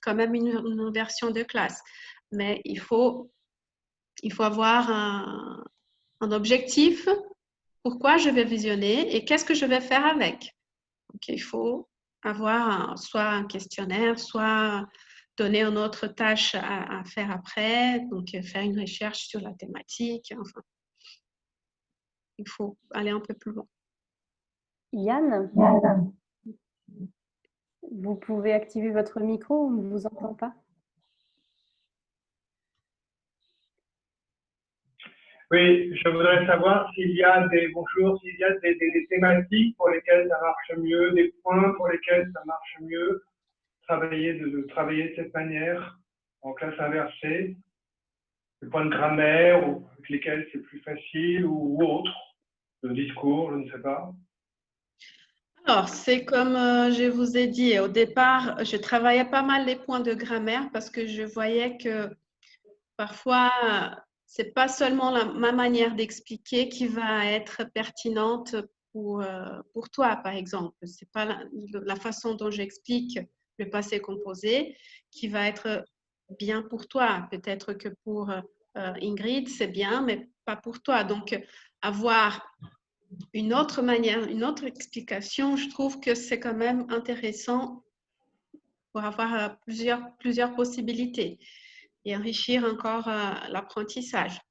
quand même une version de classe. Mais il faut avoir un objectif. Pourquoi je vais visionner et qu'est-ce que je vais faire avec? Donc, il faut avoir soit un questionnaire, soit donner une autre tâche à faire après, donc faire une recherche sur la thématique. Enfin, il faut aller un peu plus loin. Yann, vous pouvez activer votre micro, on ne vous entend pas. Oui, je voudrais savoir s'il y a des thématiques pour lesquelles ça marche mieux, des points pour lesquels ça marche mieux, de travailler de cette manière en classe inversée, des points de grammaire ou avec lesquels c'est plus facile ou autre, le discours, je ne sais pas. Alors, c'est comme je vous ai dit, au départ, je travaillais pas mal les points de grammaire parce que je voyais que parfois, c'est pas seulement ma manière d'expliquer qui va être pertinente pour toi, par exemple. C'est pas la façon dont j'explique le passé composé qui va être bien pour toi. Peut-être que pour Ingrid, c'est bien, mais pas pour toi. Donc, avoir une autre manière, une autre explication, je trouve que c'est quand même intéressant pour avoir plusieurs possibilités et enrichir encore l'apprentissage.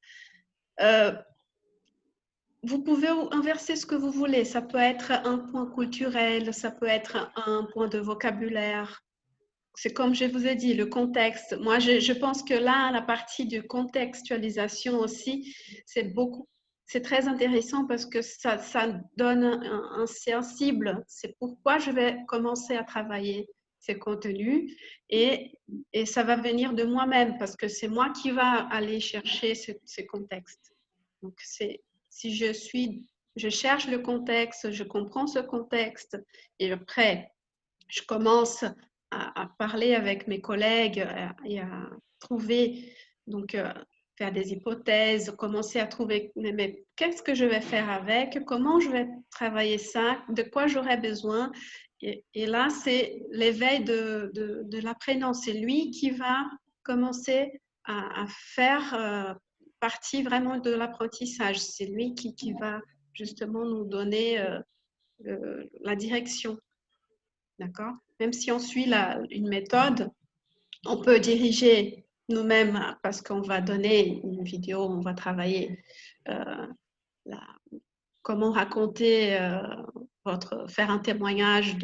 Vous pouvez inverser ce que vous voulez. Ça peut être un point culturel, ça peut être un point de vocabulaire. C'est comme je vous ai dit, le contexte. Moi, je pense que là, la partie de contextualisation aussi, c'est très intéressant parce que ça donne un cible. C'est pourquoi je vais commencer à travailler ces contenus et ça va venir de moi-même parce que c'est moi qui va aller chercher ces contextes. Donc, si je cherche le contexte, je comprends ce contexte et après, je commence à parler avec mes collègues et à trouver, donc faire des hypothèses, commencer à trouver, mais qu'est-ce que je vais faire avec, comment je vais travailler ça, de quoi j'aurai besoin. Et là, c'est l'éveil de l'apprenant. C'est lui qui va commencer à faire partie vraiment de l'apprentissage. C'est lui qui va justement nous donner la direction. D'accord? Même si on suit une méthode, on peut diriger nous-mêmes parce qu'on va donner une vidéo, on va travailler comment raconter faire un témoignage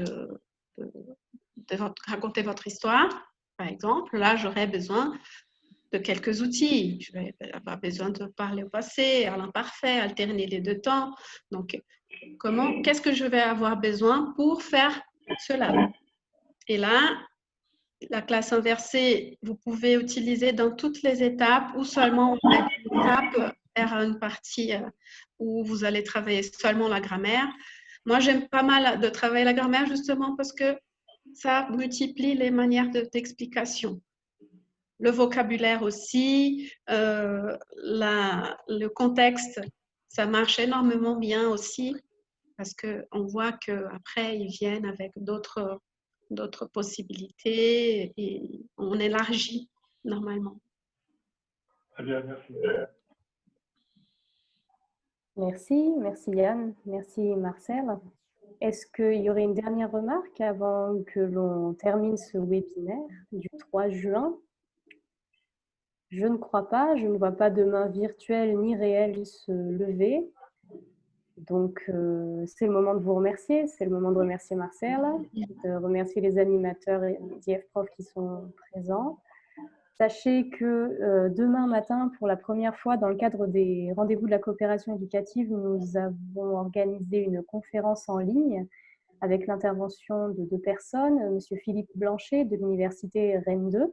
raconter votre histoire, par exemple. Là, j'aurais besoin de quelques outils. Je vais avoir besoin de parler au passé, à l'imparfait, alterner les deux temps. Donc, qu'est-ce que je vais avoir besoin pour faire cela? Et là, la classe inversée, vous pouvez utiliser dans toutes les étapes ou seulement en une étape vers une partie où vous allez travailler seulement la grammaire. Moi, j'aime pas mal de travailler la grammaire justement parce que ça multiplie les manières d'explication. Le vocabulaire aussi, le contexte, ça marche énormément bien aussi parce qu'on voit qu'après, ils viennent avec d'autres possibilités et on élargit normalement. Très bien, merci. Merci Yann, merci Marcel. Est-ce qu'il y aurait une dernière remarque avant que l'on termine ce webinaire du 3 juin? Je ne crois pas, je ne vois pas de main virtuelle ni réelle se lever. Donc, c'est le moment de vous remercier, c'est le moment de remercier Marcel, de remercier les animateurs et les IFProf qui sont présents. Sachez que demain matin, pour la première fois, dans le cadre des rendez-vous de la coopération éducative, nous avons organisé une conférence en ligne avec l'intervention de 2 personnes, M. Philippe Blanchet de l'Université Rennes 2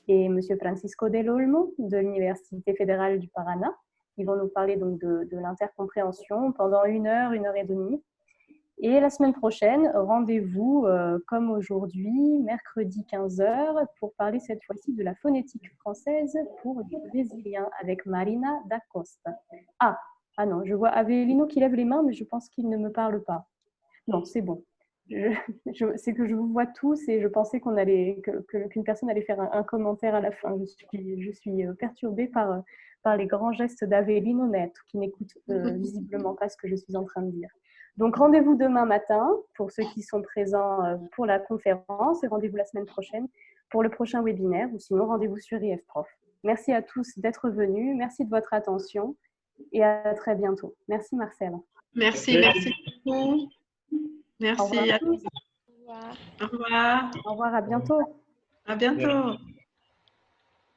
et M. Francisco del Olmo de l'Université fédérale du Paraná. Ils vont nous parler donc de l'intercompréhension pendant 1 heure, 1 heure et demie. Et la semaine prochaine, rendez-vous comme aujourd'hui, mercredi 15h, pour parler cette fois-ci de la phonétique française pour les Brésiliens avec Marina da Costa. Ah non, je vois Avelino qui lève les mains, mais je pense qu'il ne me parle pas. Non, c'est bon. C'est que je vous vois tous et je pensais qu'une personne allait faire un commentaire à la fin. Je suis perturbée par les grands gestes d'Avelino Neto, qui n'écoute visiblement pas ce que je suis en train de dire. Donc, rendez-vous demain matin pour ceux qui sont présents pour la conférence et rendez-vous la semaine prochaine pour le prochain webinaire ou sinon rendez-vous sur IFProf. Merci à tous d'être venus. Merci de votre attention et à très bientôt. Merci Marcel. Merci beaucoup. Merci à tous. Au revoir. Au revoir. Au revoir, à bientôt. À bientôt.